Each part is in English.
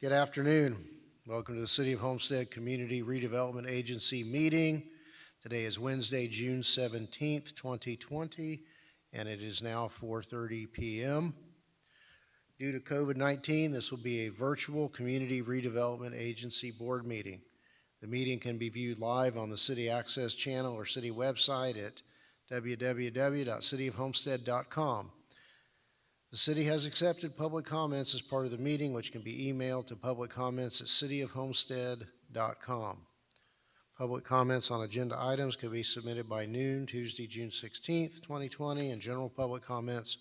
Good afternoon. Welcome to the City of Homestead Community Redevelopment Agency meeting. Today is Wednesday, June 17th, 2020, and it is now 4:30 p.m. Due to COVID-19, this will be a virtual Community Redevelopment Agency board meeting. The meeting can be viewed live on the City Access channel or city website at www.cityofhomestead.com. The city has accepted public comments as part of the meeting, which can be emailed to publiccomments@cityofhomestead.com. Public comments on agenda items can be submitted by noon, Tuesday, June 16th, 2020, and general public comments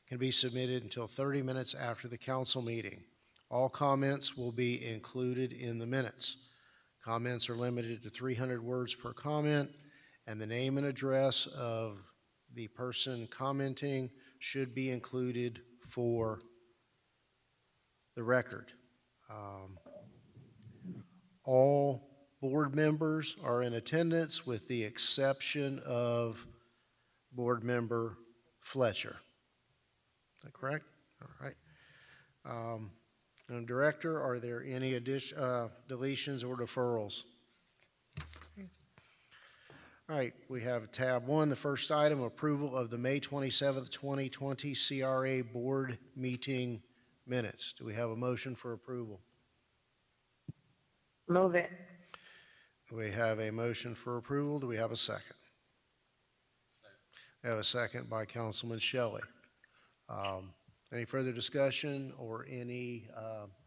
can be submitted until 30 minutes after the council meeting. All comments will be included in the minutes. Comments are limited to 300 words per comment, and the name and address of the person commenting should be included for the record. All board members are in attendance with the exception of board member Fletcher. Is that correct? All right. And Director, are there any deletions or deferrals? All right, we have tab 1, the first item, approval of the May 27th, 2020 CRA board meeting minutes. Do we have a motion for approval? Move it. We have a motion for approval. Do we have a second? We have a second by Councilman Shelley. Any further discussion or any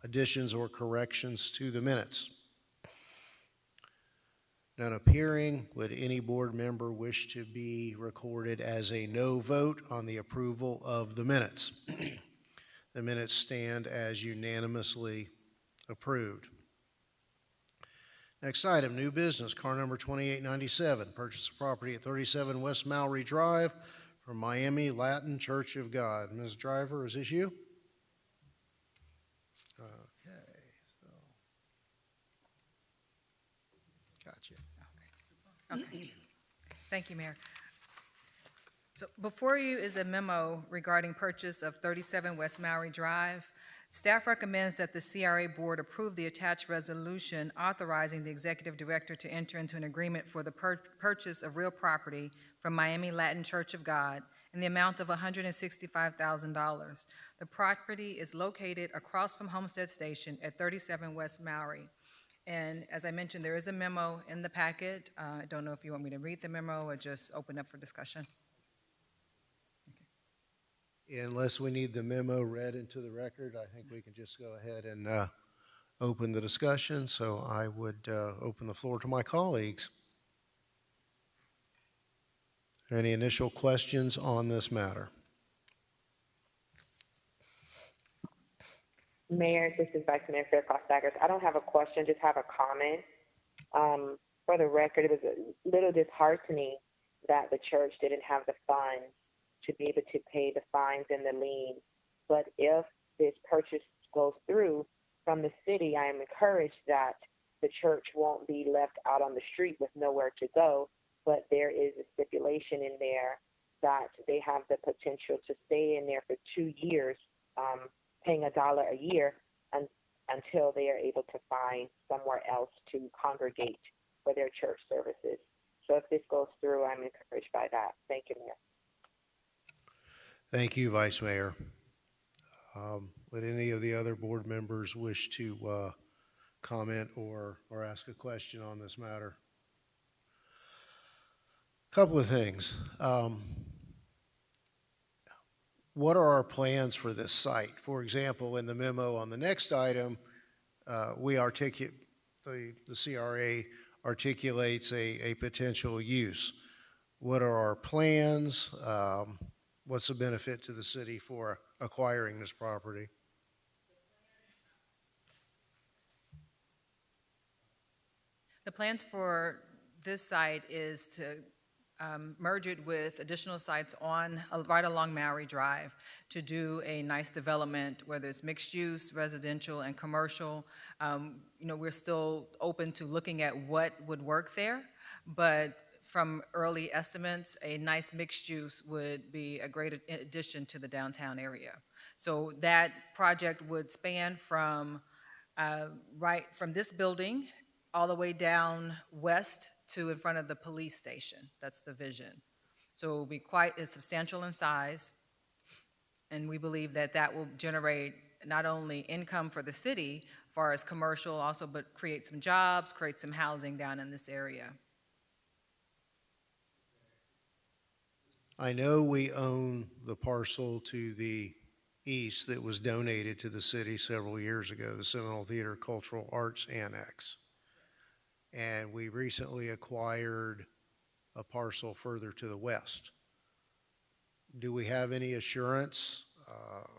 additions or corrections to the minutes? None appearing. Would any board member wish to be recorded as a no vote on the approval of the minutes? The minutes stand as unanimously approved. Next item, new business, car number 2897, purchase of property at 37 West Mowry Drive from Miami Latin Church of God. Ms. Driver, is this you? Okay, so gotcha. Okay. Thank you, Mayor. So before you is a memo regarding purchase of 37 West Mowry Drive. Staff recommends that the CRA board approve the attached resolution authorizing the executive director to enter into an agreement for the purchase of real property from Miami Latin Church of God in the amount of $165,000. The property is located across from Homestead Station at 37 West Mowry. And as I mentioned, there is a memo in the packet. I don't know if you want me to read the memo or just open up for discussion. Okay. Unless we need the memo read into the record, I think we can just go ahead and open the discussion. So I would open the floor to my colleagues. Are there any initial questions on this matter? Mayor, this is Vice Mayor Fairclough-Staggers. I don't have a question, just have a comment. For the record, it was a little disheartening that the church didn't have the funds to be able to pay the fines and the lien. But if this purchase goes through from the city, I am encouraged that the church won't be left out on the street with nowhere to go, but there is a stipulation in there that they have the potential to stay in there for 2 years, paying $1 a year until they are able to find somewhere else to congregate for their church services. So if this goes through, I'm encouraged by that. Thank you, Mayor. Thank you, Vice Mayor. Would any of the other board members wish to comment or ask a question on this matter? A couple of things. What are our plans for this site? For example, in the memo on the next item, the CRA articulates a potential use. What are our plans? What's the benefit to the city for acquiring this property? The plans for this site is to merge it with additional sites on right along Mowry Drive to do a nice development, whether it's mixed use, residential, and commercial. We're still open to looking at what would work there, but from early estimates, a nice mixed use would be a great addition to the downtown area. So that project would span from right from this building all the way down west to in front of the police station. That's the vision. So it will be quite substantial in size, and we believe that that will generate not only income for the city, as far as commercial also, but create some jobs, create some housing down in this area. I know we own the parcel to the east that was donated to the city several years ago, the Seminole Theater Cultural Arts Annex. And we recently acquired a parcel further to the west. Do we have any assurance,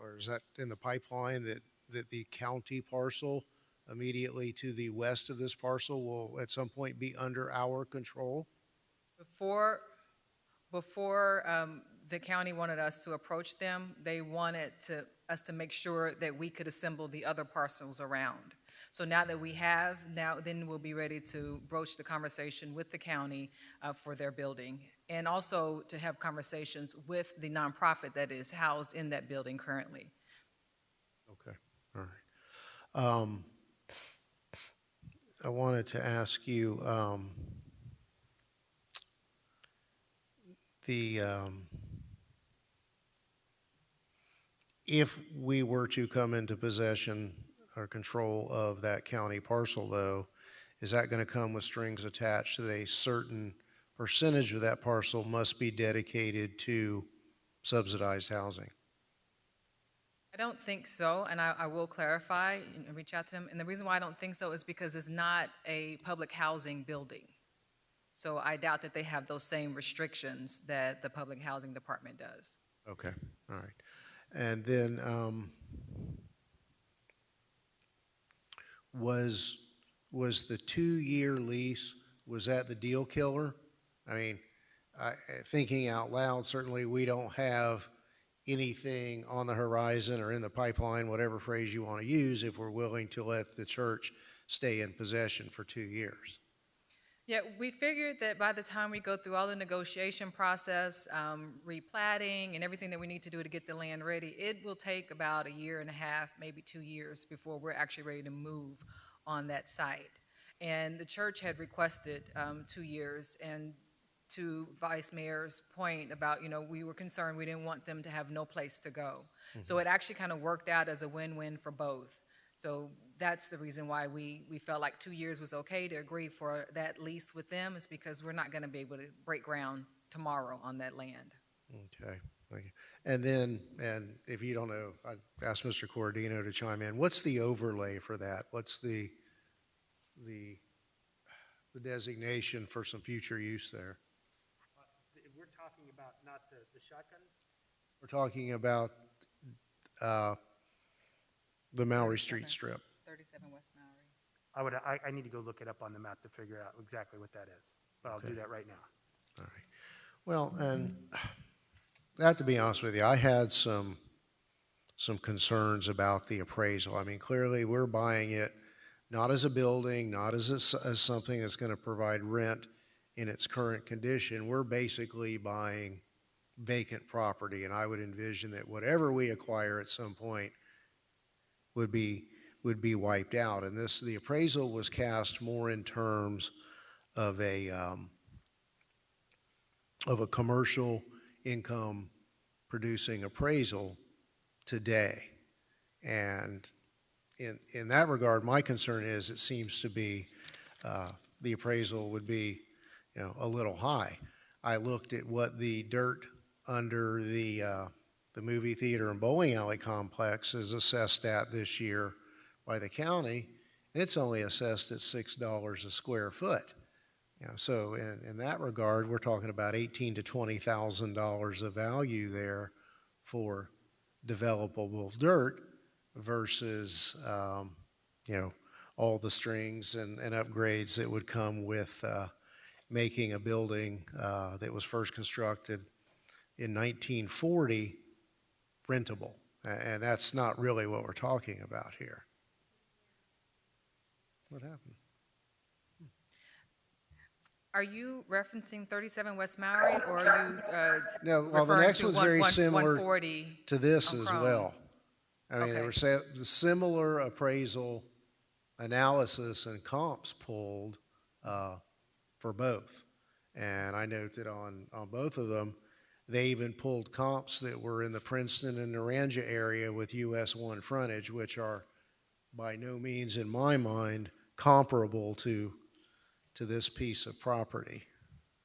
or is that in the pipeline, that the county parcel immediately to the west of this parcel will at some point be under our control? Before the county wanted us to approach them, they wanted us to make sure that we could assemble the other parcels around. So now that we have, then we'll be ready to broach the conversation with the county for their building, and also to have conversations with the nonprofit that is housed in that building currently. Okay, all right. I wanted to ask you, if we were to come into possession or control of that county parcel, though, is that going to come with strings attached that a certain percentage of that parcel must be dedicated to subsidized housing? I don't think so, and I will clarify and reach out to him. And the reason why I don't think so is because it's not a public housing building. So I doubt that they have those same restrictions that the public housing department does. Okay, all right. And then was the 2-year lease, was that the deal killer? I mean, thinking out loud, certainly we don't have anything on the horizon or in the pipeline, whatever phrase you want to use, if we're willing to let the church stay in possession for 2 years. Yeah, we figured that by the time we go through all the negotiation process, replatting, and everything that we need to do to get the land ready, it will take about 1.5 years, maybe 2 years before we're actually ready to move on that site. And the church had requested 2 years, and to Vice Mayor's point about, we were concerned we didn't want them to have no place to go. Mm-hmm. So it actually kind of worked out as a win-win for both. So that's the reason why we felt like 2 years was okay to agree for that lease with them, is because we're not going to be able to break ground tomorrow on that land. Okay. Thank you. And then, and if you don't know, I asked Mr. Cordino to chime in. What's the overlay for that? What's the designation for some future use there? We're talking about not the shotgun? We're talking about the Maury Street strip. 37 West Maury. I need to go look it up on the map to figure out exactly what that is, but I'll do that right now. All right. Well, and I have to be honest with you, I had some concerns about the appraisal. I mean, clearly we're buying it not as a building, not as something that's going to provide rent in its current condition. We're basically buying vacant property, and I would envision that whatever we acquire at some point would be wiped out. And the appraisal was cast more in terms of a commercial income producing appraisal today. And in that regard, my concern is it seems to be the appraisal would be, a little high. I looked at what the dirt under the movie theater and bowling alley complex is assessed at this year by the county, and it's only assessed at $6 a square foot. So in that regard, we're talking about $18,000 to $20,000 of value there for developable dirt versus all the strings and upgrades that would come with making a building that was first constructed in 1940 rentable. And that's not really what we're talking about here. What happened? Are you referencing 37 West Maury, or are you No, well, the referring next to one's very similar 140 to this on as Chrome? well. I mean, Okay. there was a similar appraisal analysis and comps pulled for both. And I note that on both of them, they even pulled comps that were in the Princeton and Naranja area with US 1 frontage, which are by no means, in my mind, comparable to this piece of property.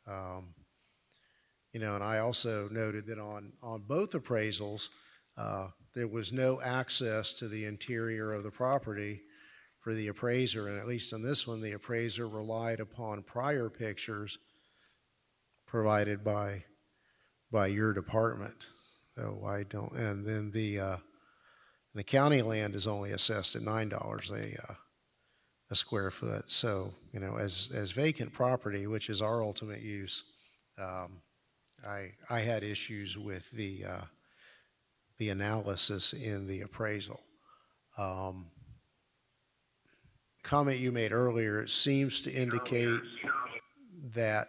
You know, and I also noted that on both appraisals, there was no access to the interior of the property for the appraiser, and at least on this one, the appraiser relied upon prior pictures provided by your department. So I don't, and then the county land is only assessed at $9 a square foot. So, you know, as vacant property, which is our ultimate use, I had issues with the analysis in the appraisal. Comment you made earlier, it seems to indicate that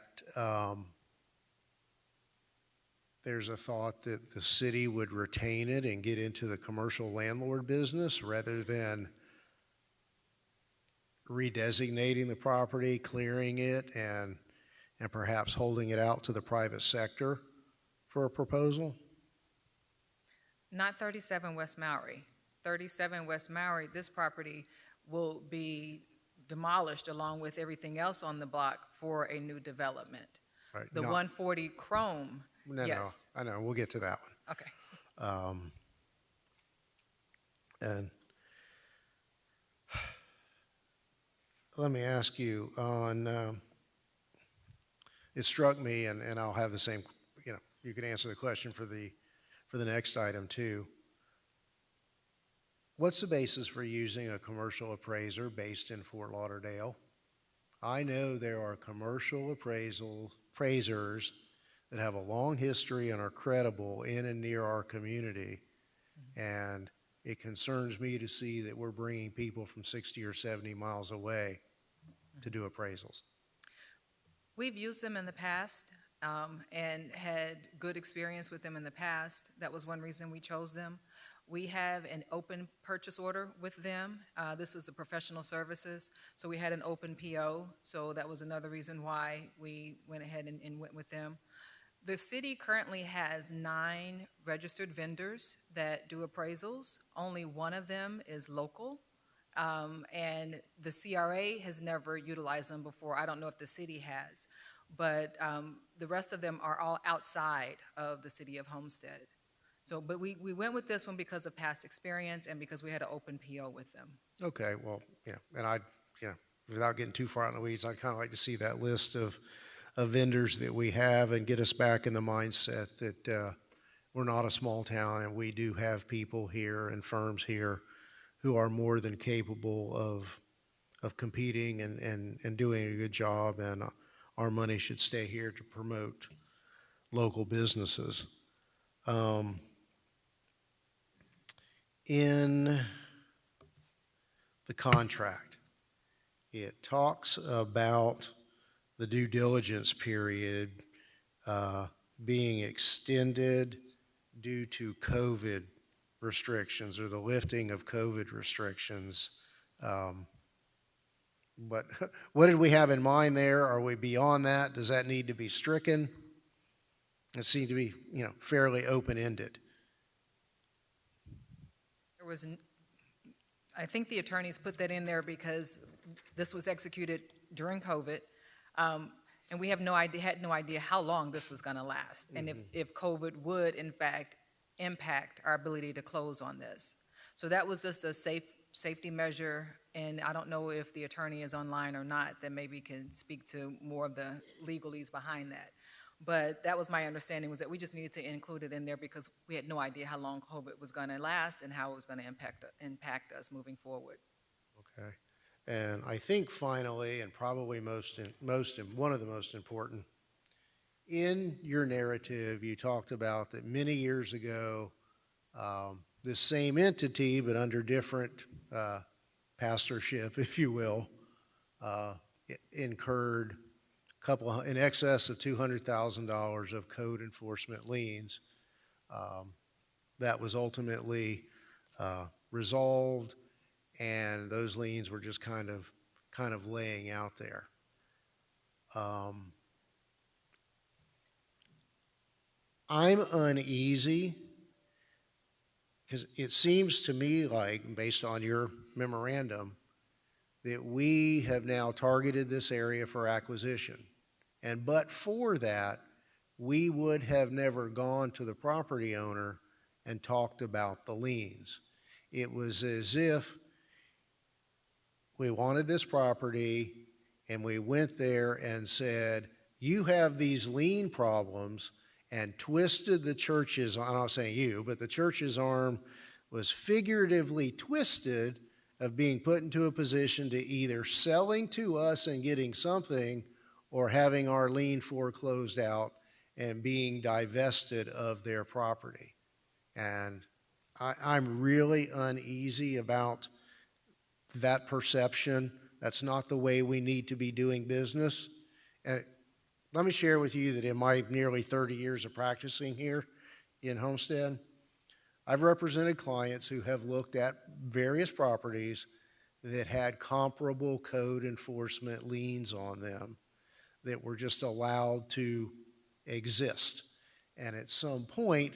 there's a thought that the city would retain it and get into the commercial landlord business rather than redesignating the property, clearing it, and perhaps holding it out to the private sector for a proposal? Not 37 West Maury. 37 West Maury, this property will be demolished along with everything else on the block for a new development. Right, The 140 Chrome, yes. No, I know, we'll get to that one. Okay. And let me ask you on, it struck me, and I'll have the same, you know, you can answer the question for the next item too. What's the basis for using a commercial appraiser based in Fort Lauderdale? I know there are commercial appraisers that have a long history and are credible in and near our community. And it concerns me to see that we're bringing people from 60 or 70 miles away to do appraisals. We've used them in the past and had good experience with them in the past. That was one reason we chose them. We have an open purchase order with them. This was the professional services, so we had an open PO, so that was another reason why we went ahead and went with them. The city currently has 9 registered vendors that do appraisals. Only one of them is local, and the CRA has never utilized them before. I don't know if the city has, but the rest of them are all outside of the city of Homestead. So, but we went with this one because of past experience and because we had an open PO with them. Okay, well, yeah, and without getting too far out in the weeds, I'd kind of like to see that list of vendors that we have and get us back in the mindset that we're not a small town and we do have people here and firms here who are more than capable of competing and doing a good job, and our money should stay here to promote local businesses. In the contract, it talks about the due diligence period being extended due to COVID restrictions or the lifting of COVID restrictions. But what did we have in mind there? Are we beyond that? Does that need to be stricken? It seemed to be, fairly open-ended. I think the attorneys put that in there because this was executed during COVID, and we had no idea how long this was going to last, and if COVID would, in fact, impact our ability to close on this. So that was just a safety measure, and I don't know if the attorney is online or not, that maybe can speak to more of the legalese behind that. But that was my understanding, was that we just needed to include it in there because we had no idea how long COVID was going to last and how it was going to impact us moving forward. Okay. And I think finally, and probably one of the most important, in your narrative, you talked about that many years ago, this same entity, but under different pastorship, if you will, incurred in excess of $200,000 of code enforcement liens. That was ultimately resolved, and those liens were just kind of laying out there. I'm uneasy because it seems to me like, based on your memorandum, that we have now targeted this area for acquisition. And but for that, we would have never gone to the property owner and talked about the liens. It was as if we wanted this property and we went there and said, you have these lien problems, and twisted the church's, I'm not saying you, but the church's arm was figuratively twisted of being put into a position to either selling to us and getting something or having our lien foreclosed out and being divested of their property. And I'm really uneasy about that perception. That's not the way we need to be doing business. And let me share with you that in my nearly 30 years of practicing here in Homestead, I've represented clients who have looked at various properties that had comparable code enforcement liens on them that were just allowed to exist. And at some point,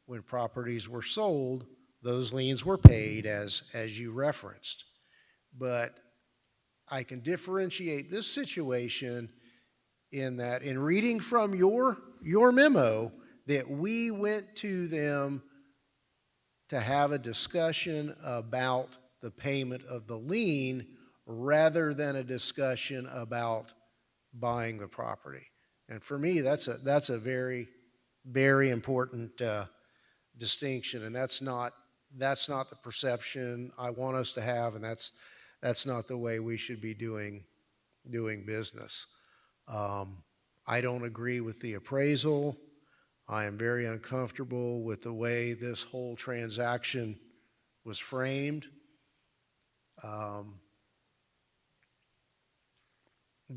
when properties were sold, those liens were paid as you referenced. But I can differentiate this situation in that, in reading from your memo, that we went to them to have a discussion about the payment of the lien rather than a discussion about buying the property. And for me, that's a very, very important distinction, and that's not the perception I want us to have, and that's not the way we should be doing business. I don't agree with the appraisal. I am very uncomfortable with the way this whole transaction was framed. The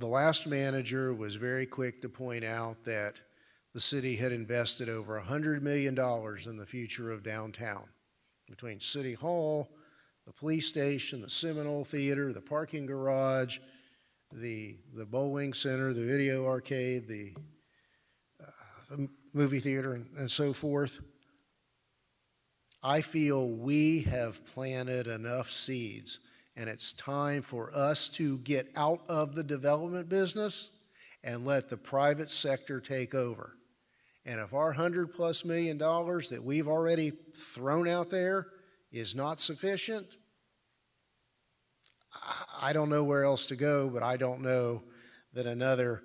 last manager was very quick to point out that the city had invested over $100 million in the future of downtown, between City Hall, the police station, the Seminole Theater, the parking garage, the bowling center, the video arcade, the movie theater, and so forth. I feel we have planted enough seeds, and it's time for us to get out of the development business and let the private sector take over. And if our $100+ million that we've already thrown out there is not sufficient, I don't know where else to go, but I don't know that another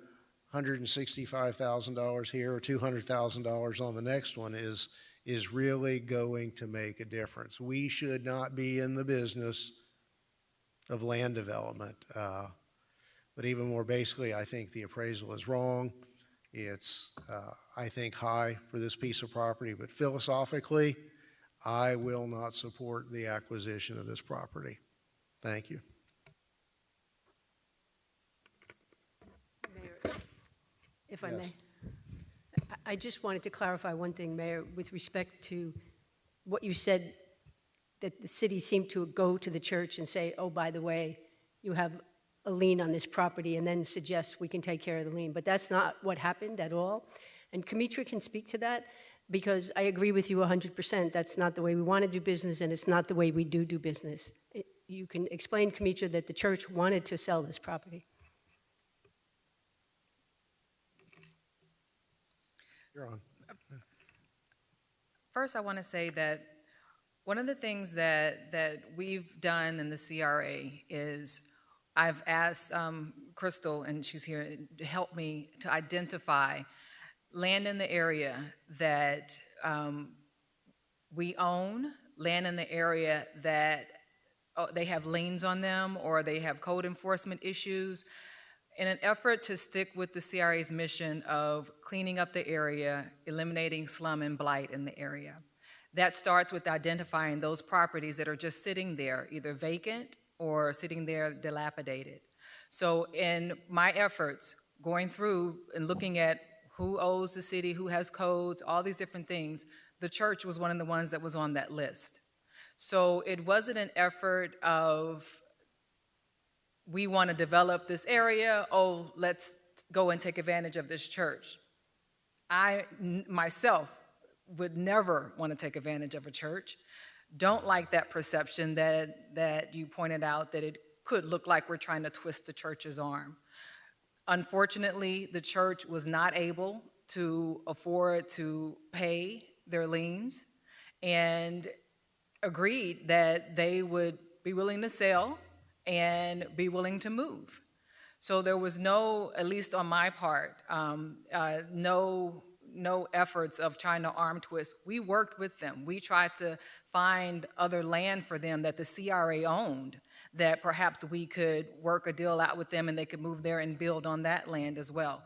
$165,000 here or $200,000 on the next one is really going to make a difference. We should not be in the business of land development. But even more basically, I think the appraisal is wrong. It's, I think, high for this piece of property, but philosophically, I will not support the acquisition of this property. Thank you. Mayor, if I Yes. may. I just wanted to clarify one thing, Mayor, with respect to what you said, that the city seemed to go to the church and say, oh, by the way, you have a lien on this property, and then suggest we can take care of the lien. But that's not what happened at all. And Kamitra can speak to that, because I agree with you 100%. That's not the way we want to do business, and it's not the way we do business. You can explain, Kamitra, that the church wanted to sell this property. You're on. First, I want to say that one of the things that we've done in the CRA is I've asked Crystal, and she's here, to help me to identify land in the area that we own, land in the area that they have liens on them or they have code enforcement issues, in an effort to stick with the CRA's mission of cleaning up the area, eliminating slum and blight in the area. That starts with identifying those properties that are just sitting there, either vacant or sitting there dilapidated. So in my efforts, going through and looking at who owes the city, who has codes, all these different things, the church was one of the ones that was on that list. So it wasn't an effort of, we want to develop this area, oh, let's go and take advantage of this church. I myself would never want to take advantage of a church. Don't like that perception that you pointed out, that it could look like we're trying to twist the church's arm. Unfortunately, the church was not able to afford to pay their liens and agreed that they would be willing to sell and be willing to move. So there was no, at least on my part, no efforts of trying to arm twist. We worked with them. We tried to find other land for them that the CRA owned, that perhaps we could work a deal out with them and they could move there and build on that land as well.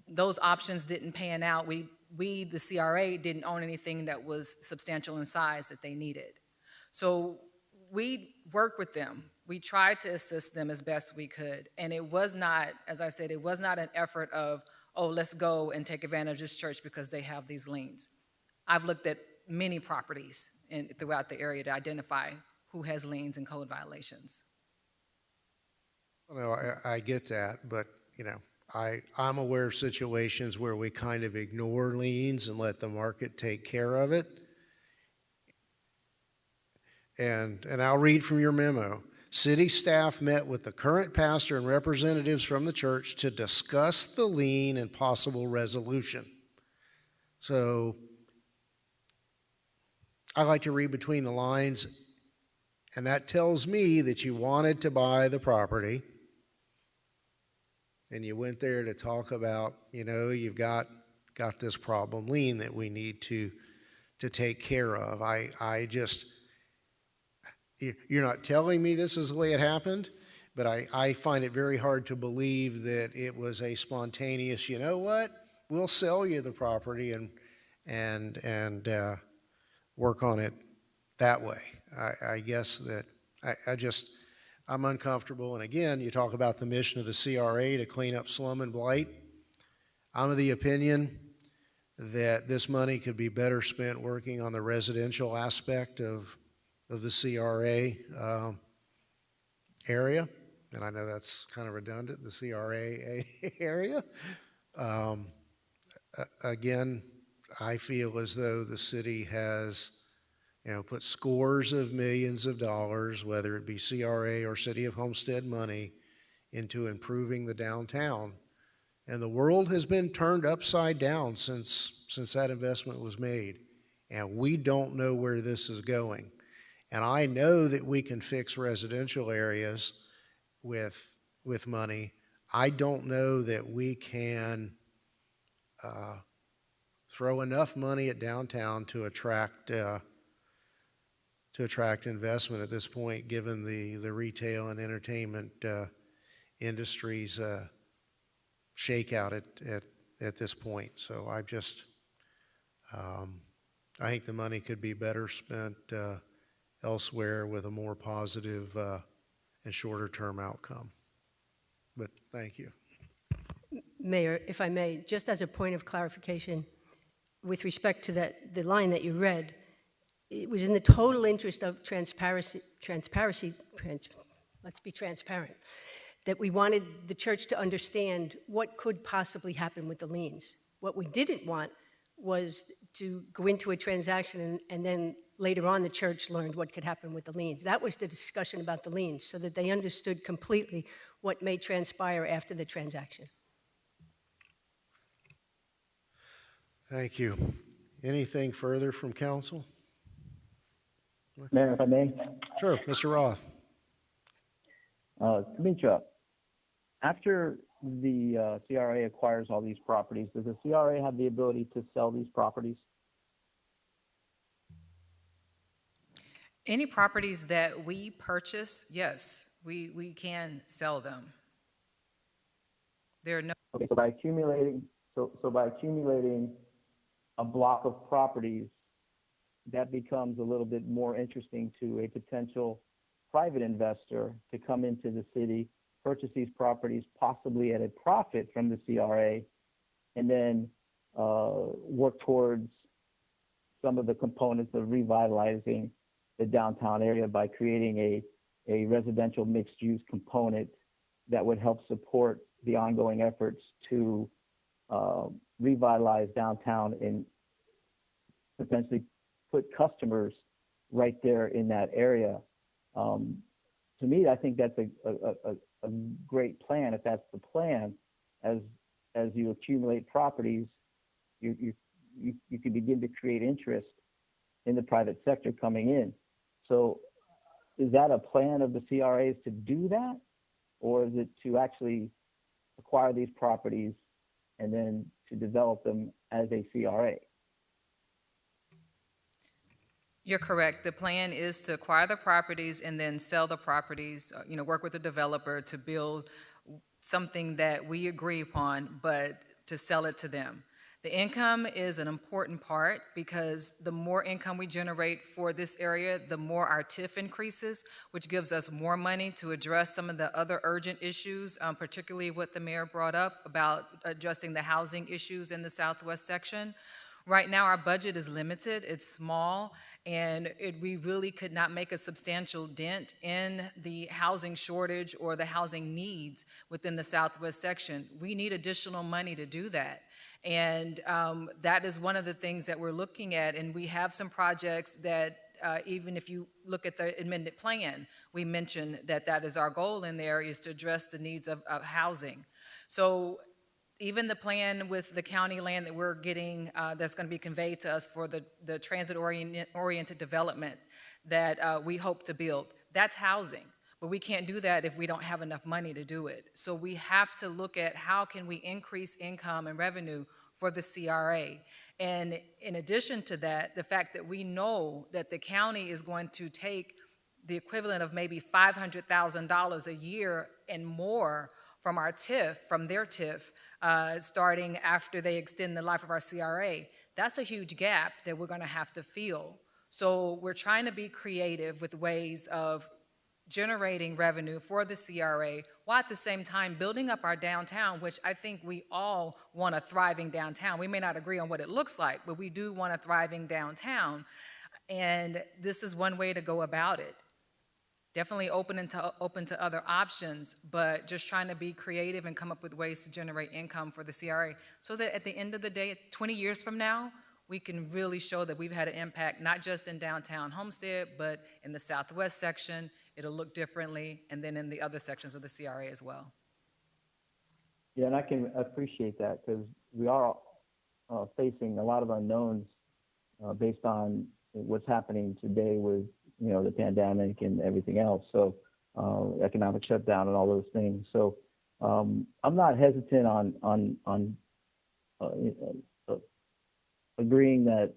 Those options didn't pan out. We, the CRA, didn't own anything that was substantial in size that they needed. So we worked with them. We tried to assist them as best we could. And it was not, as I said, it was not an effort of, oh, let's go and take advantage of this church because they have these liens. I've looked at many properties throughout the area to identify who has liens and code violations. Well, I get that, but, I'm aware of situations where we kind of ignore liens and let the market take care of it. And I'll read from your memo. City staff met with the current pastor and representatives from the church to discuss the lien and possible resolution. So I like to read between the lines, and that tells me that you wanted to buy the property, and you went there to talk about, you've got this problem lien that we need to take care of. You're not telling me this is the way it happened, but I find it very hard to believe that it was a spontaneous, you know what, we'll sell you the property and work on it that way. I guess that I'm uncomfortable. And again, you talk about the mission of the CRA to clean up slum and blight. I'm of the opinion that this money could be better spent working on the residential aspect of the CRA area. And I know that's kind of redundant, the CRA area. Again, I feel as though the city has put scores of millions of dollars, whether it be CRA or City of Homestead money, into improving the downtown. And the world has been turned upside down since that investment was made. And we don't know where this is going. And I know that we can fix residential areas with money. I don't know that we can throw enough money at downtown to attract investment at this point, given the retail and entertainment industry's shakeout at this point. So I think the money could be better spent elsewhere with a more positive and shorter term outcome. But thank you. Mayor, if I may, just as a point of clarification, with respect to the line that you read, it was in the total interest of transparency, let's be transparent, that we wanted the church to understand what could possibly happen with the liens. What we didn't want was to go into a transaction and then later on the church learned what could happen with the liens. That was the discussion about the liens, so that they understood completely what may transpire after the transaction. Thank you. Anything further from council? Mayor, if I may. Sure, Mr. Roth. Demetra, after the CRA acquires all these properties, does the CRA have the ability to sell these properties? Any properties that we purchase, yes, we can sell them. There are no. Okay, so by accumulating a block of properties, that becomes a little bit more interesting to a potential private investor to come into the city, purchase these properties possibly at a profit from the CRA, and then work towards some of the components of revitalizing the downtown area by creating a residential mixed-use component that would help support the ongoing efforts to revitalize downtown and potentially put customers right there in that area. To me, I think that's a great plan. If that's the plan, as you accumulate properties, you can begin to create interest in the private sector coming in. So is that a plan of the CRAs to do that? Or is it to actually acquire these properties and then to develop them as a CRA? You're correct. The plan is to acquire the properties and then sell the properties, work with the developer to build something that we agree upon, but to sell it to them. The income is an important part because the more income we generate for this area, the more our TIF increases, which gives us more money to address some of the other urgent issues, particularly what the mayor brought up about addressing the housing issues in the southwest section. Right now, our budget is limited, it's small, and we really could not make a substantial dent in the housing shortage or the housing needs within the southwest section. We need additional money to do that. And that is one of the things that we're looking at, and we have some projects that even if you look at the amended plan, we mentioned that is our goal in there, is to address the needs of housing. So even the plan with the county land that we're getting, that's going to be conveyed to us for the transit-oriented development that we hope to build, that's housing. But we can't do that if we don't have enough money to do it. So we have to look at how can we increase income and revenue for the CRA. And in addition to that, the fact that we know that the county is going to take the equivalent of maybe $500,000 a year and more from our TIF, from their TIF, starting after they extend the life of our CRA, that's a huge gap that we're going to have to fill. So we're trying to be creative with ways of generating revenue for the CRA, while at the same time building up our downtown, which I think we all want a thriving downtown. We may not agree on what it looks like, but we do want a thriving downtown. And this is one way to go about it. Definitely open to other options, but just trying to be creative and come up with ways to generate income for the CRA so that at the end of the day, 20 years from now, we can really show that we've had an impact, not just in downtown Homestead, but in the southwest section. It'll look differently, and then in the other sections of the CRA as well. Yeah, and I can appreciate that because we are facing a lot of unknowns based on what's happening today with the pandemic and everything else. So economic shutdown and all those things. So I'm not hesitant on agreeing that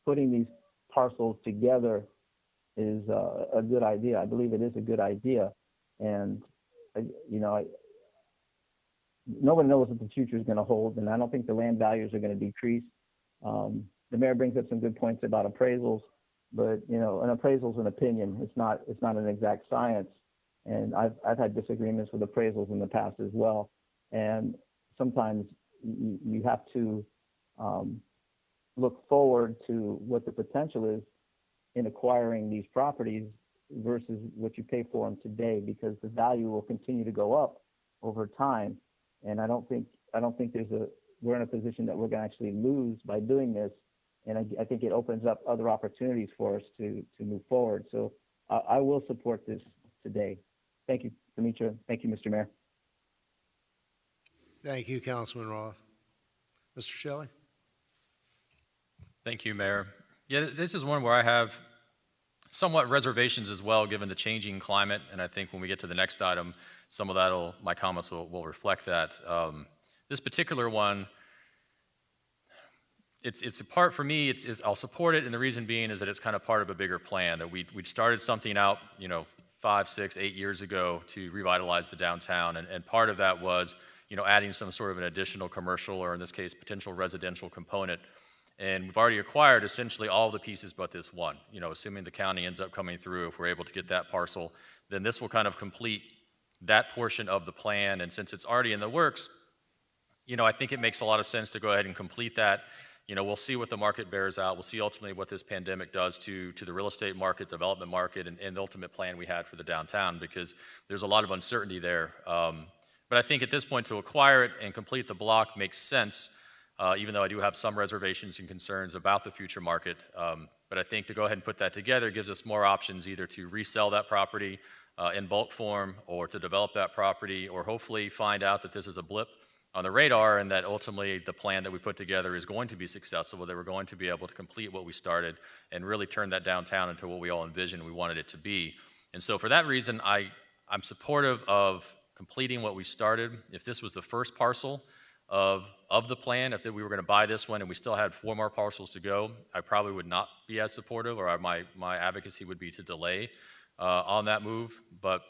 putting these parcels together is a good idea. I believe it is a good idea, and nobody knows what the future is going to hold, and I don't think the land values are going to decrease. The mayor brings up some good points about appraisals, but an appraisal is an opinion. It's not an exact science, and I've had disagreements with appraisals in the past as well. And sometimes you have to look forward to what the potential is in acquiring these properties versus what you pay for them today, because the value will continue to go up over time. And I don't think we're in a position that we're going to actually lose by doing this. And I think it opens up other opportunities for us to move forward. So I will support this today. Thank you, Demetra. Thank you, Mr. Mayor. Thank you, Councilman Roth. Mr. Shelley? Thank you, Mayor. Yeah, this is one where I have somewhat reservations as well, given the changing climate. And I think when we get to the next item, some of my comments will reflect that. This particular one, it's a part for me. I'll support it, and the reason being is that it's kind of part of a bigger plan that we started something out, 5, 6, 8 years ago to revitalize the downtown, and part of that was, adding some sort of an additional commercial, or in this case, potential residential component. And we've already acquired essentially all the pieces but this one. Assuming the county ends up coming through, if we're able to get that parcel, then this will kind of complete that portion of the plan. And since it's already in the works, I think it makes a lot of sense to go ahead and complete that. we'll see what the market bears out. We'll see ultimately what this pandemic does to the real estate market, development market, and the ultimate plan we had for the downtown, because there's a lot of uncertainty there. But I think at this point to acquire it and complete the block makes sense, even though I do have some reservations and concerns about the future market. But I think to go ahead and put that together gives us more options either to resell that property in bulk form, or to develop that property, or hopefully find out that this is a blip on the radar and that ultimately the plan that we put together is going to be successful, that we're going to be able to complete what we started and really turn that downtown into what we all envisioned we wanted it to be. And so for that reason, I'm supportive of completing what we started. If this was the first parcel of the plan, if we were going to buy this one and we still had 4 more parcels to go, I probably would not be as supportive, or my advocacy would be to delay on that move. But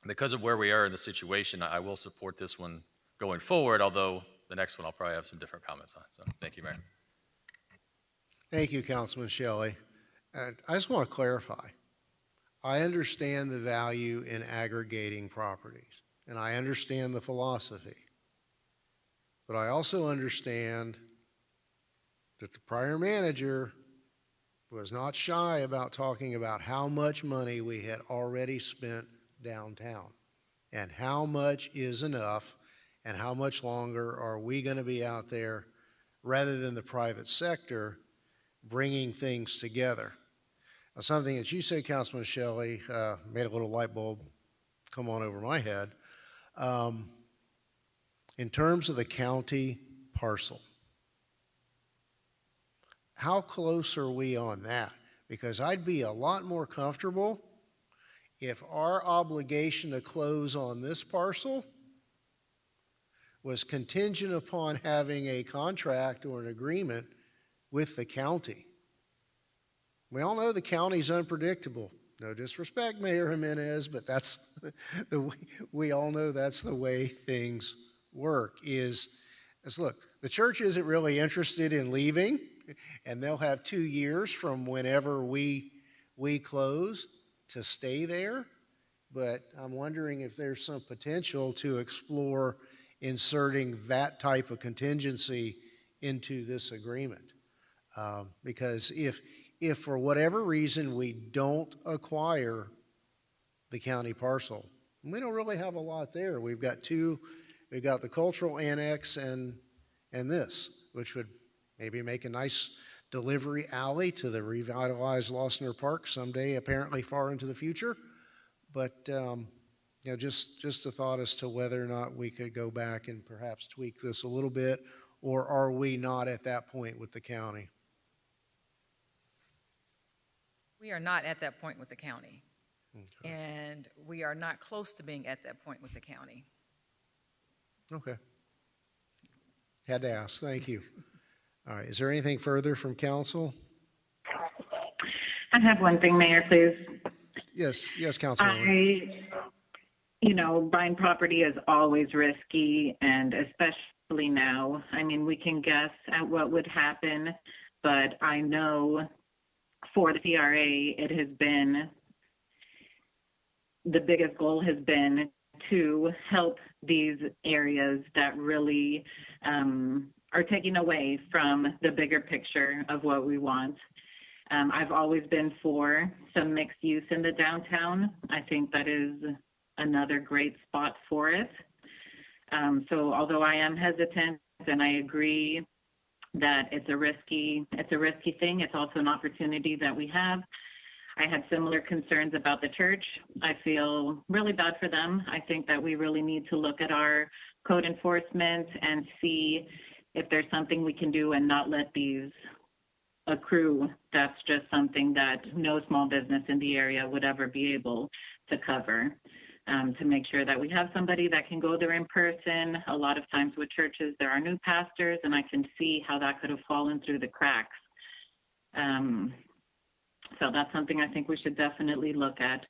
because of where we are in the situation, I will support this one going forward, although the next one I'll probably have some different comments on. So thank you, Mayor. Thank you, Councilman Shelley. And I just want to clarify. I understand the value in aggregating properties, and I understand the philosophy. But I also understand that the prior manager was not shy about talking about how much money we had already spent downtown and how much is enough and how much longer are we going to be out there, rather than the private sector bringing things together. Now, something that you said, Councilman Shelley, made a little light bulb come on over my head. In terms of the county parcel, how close are we on that? Because I'd be a lot more comfortable if our obligation to close on this parcel was contingent upon having a contract or an agreement with the county. We all know the county's unpredictable. No disrespect, Mayor Jimenez, but that's we all know that's the way things work. Look, the church isn't really interested in leaving, and they'll have 2 years from whenever we close to stay there. But I'm wondering if there's some potential to explore inserting that type of contingency into this agreement. Because if for whatever reason we don't acquire the county parcel, we don't really have a lot there. We've got the cultural annex and this, which would maybe make a nice delivery alley to the revitalized Losner Park someday, apparently far into the future. But just a thought as to whether or not we could go back and perhaps tweak this a little bit, or are we not at that point with the county? We are not at that point with the county. Okay. And we are not close to being at that point with the county. Okay. Had to ask. Thank you. All right. Is there anything further from council? I have one thing, Mayor, please. Yes, Councilwoman. Buying property is always risky, and especially now. I mean, we can guess at what would happen, but I know for the CRA, it has been, the biggest goal has been to help these areas that really are taking away from the bigger picture of what we want. I've always been for some mixed use in the downtown. I think that is another great spot for it. So although I am hesitant, and I agree that it's a risky thing, it's also an opportunity that we have. I had similar concerns about the church. I feel really bad for them. I think that we really need to look at our code enforcement and see if there's something we can do and not let these accrue. That's just something that no small business in the area would ever be able to cover. To make sure that we have somebody that can go there in person. A lot of times with churches, there are new pastors, and I can see how that could have fallen through the cracks. So that's something I think we should definitely look at.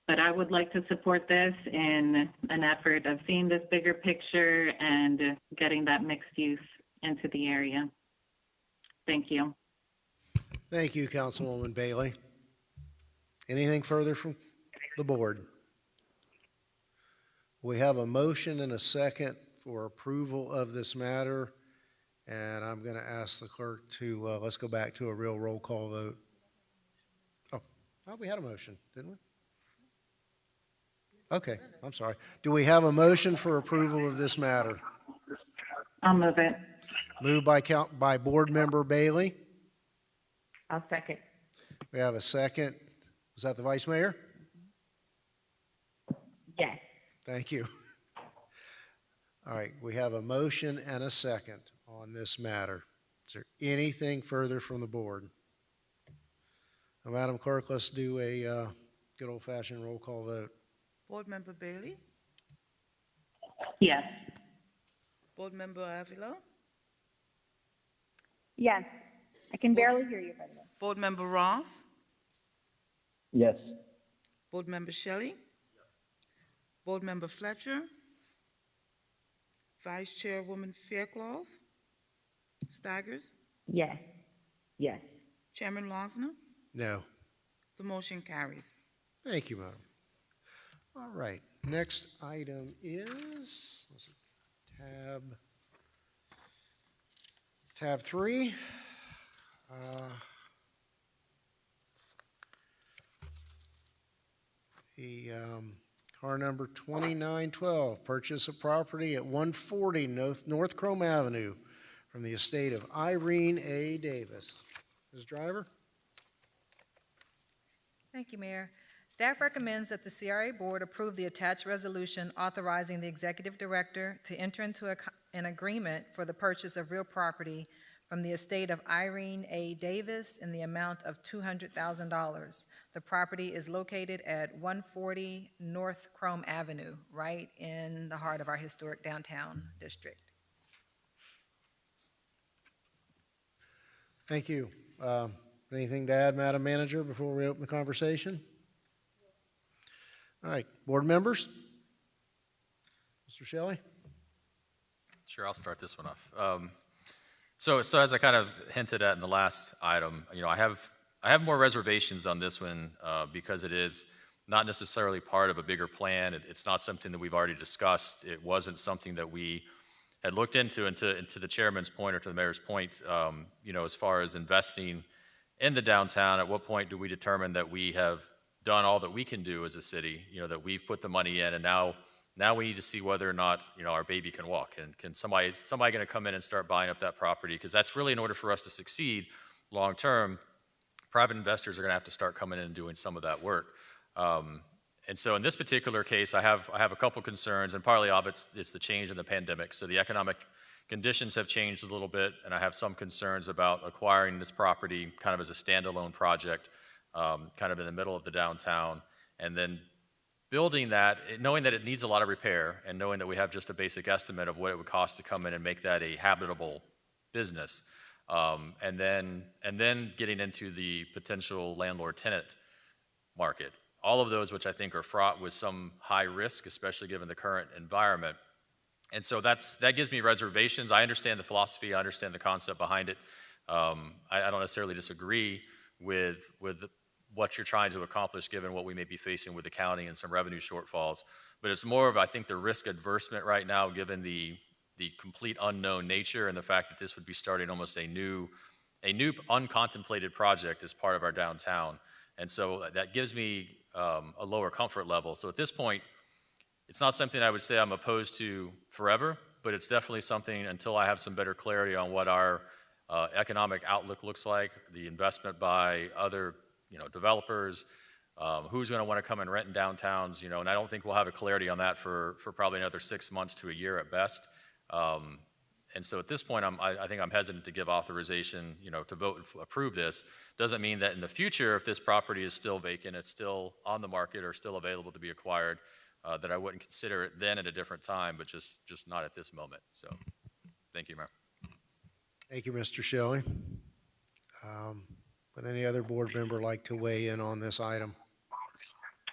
But I would like to support this in an effort of seeing this bigger picture and getting that mixed use into the area. Thank you. Thank you, Councilwoman Bailey. Anything further from the board? We have a motion and a second for approval of this matter. And I'm going to ask the clerk to, let's go back to a real roll call vote. Oh, we had a motion, didn't we? Okay, I'm sorry. Do we have a motion for approval of this matter? I'll move it. Moved by Board Member Bailey. I'll second. We have a second. Was that the Vice Mayor? Yes. Thank you. All right, we have a motion and a second on this matter. Is there anything further from the board? Now, Madam Clerk, let's do a good old-fashioned roll call vote. Board Member Bailey? Yes. Board Member Avila? Yes. I can barely hear you, by the way. Board Member Roth? Yes. Board Member Shelley? Board Member Fletcher? Vice Chairwoman Faircloth? Staggers? Yes. Yes. Chairman Losner? No. The motion carries. Thank you, Madam. All right, next item is, let's see, tab 3. The car number 2912, purchase of property at 140 North Chrome Avenue from the estate of Irene A. Davis. Ms. Driver? Thank you, Mayor. Staff recommends that the CRA Board approve the attached resolution authorizing the Executive Director to enter into an agreement for the purchase of real property from the estate of Irene A. Davis in the amount of $200,000. The property is located at 140 North Chrome Avenue, right in the heart of our historic downtown district. Thank you. Anything to add, Madam Manager, before we open the conversation? All right, board members? Mr. Shelley? Sure, I'll start this one off. So as I kind of hinted at in the last item, I have more reservations on this one because it is not necessarily part of a bigger plan. It's not something that we've already discussed. It wasn't something that we had looked into, and to the chairman's point or to the mayor's point, as far as investing in the downtown, at what point do we determine that we have done all that we can do as a city, that we've put the money in, and now we need to see whether or not, our baby can walk, and can somebody going to come in and start buying up that property? Because that's really, in order for us to succeed long term, private investors are going to have to start coming in and doing some of that work. And so in this particular case, I have a couple concerns, and partly of it's the change in the pandemic. So the economic conditions have changed a little bit, and I have some concerns about acquiring this property kind of as a standalone project, kind of in the middle of the downtown, and then building that, knowing that it needs a lot of repair, and knowing that we have just a basic estimate of what it would cost to come in and make that a habitable business, and then getting into the potential landlord-tenant market. All of those which I think are fraught with some high risk, especially given the current environment. And so that gives me reservations. I understand the philosophy, I understand the concept behind it. I don't necessarily disagree with what you're trying to accomplish, given what we may be facing with the county and some revenue shortfalls. But it's more of, I think, the risk adversement right now, given the complete unknown nature and the fact that this would be starting almost a new uncontemplated project as part of our downtown. And so that gives me a lower comfort level. So at this point, it's not something I would say I'm opposed to forever, but it's definitely something, until I have some better clarity on what our economic outlook looks like, the investment by other developers, who's going to want to come and rent in downtowns, and I don't think we'll have a clarity on that for probably another 6 months to a year at best. And so at this point, I think I'm hesitant to give authorization, to vote and approve this. Doesn't mean that in the future, if this property is still vacant, it's still on the market or still available to be acquired, that I wouldn't consider it then at a different time, but just not at this moment. So, thank you, Mayor. Thank you, Mr. Shelley. Would any other board member like to weigh in on this item?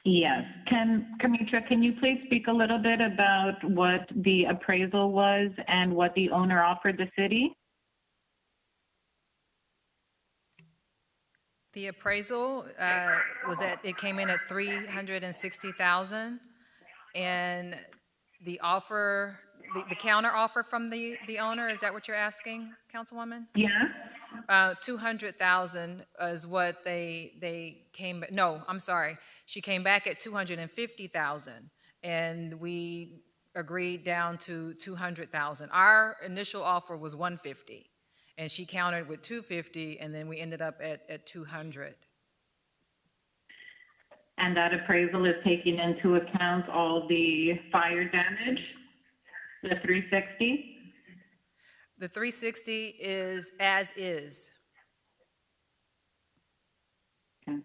Yes. Kamitra, can you please speak a little bit about what the appraisal was and what the owner offered the city? The appraisal it came in at $360,000, and the offer, the counter offer from the owner, is that what you're asking, Councilwoman? Yeah. 200,000 is what they came, no, I'm sorry. She came back at 250,000 and we agreed down to 200,000. Our initial offer was 150 and she countered with 250 and then we ended up at 200. And that appraisal is taking into account all the fire damage, the 360? The 360 is as is. Okay.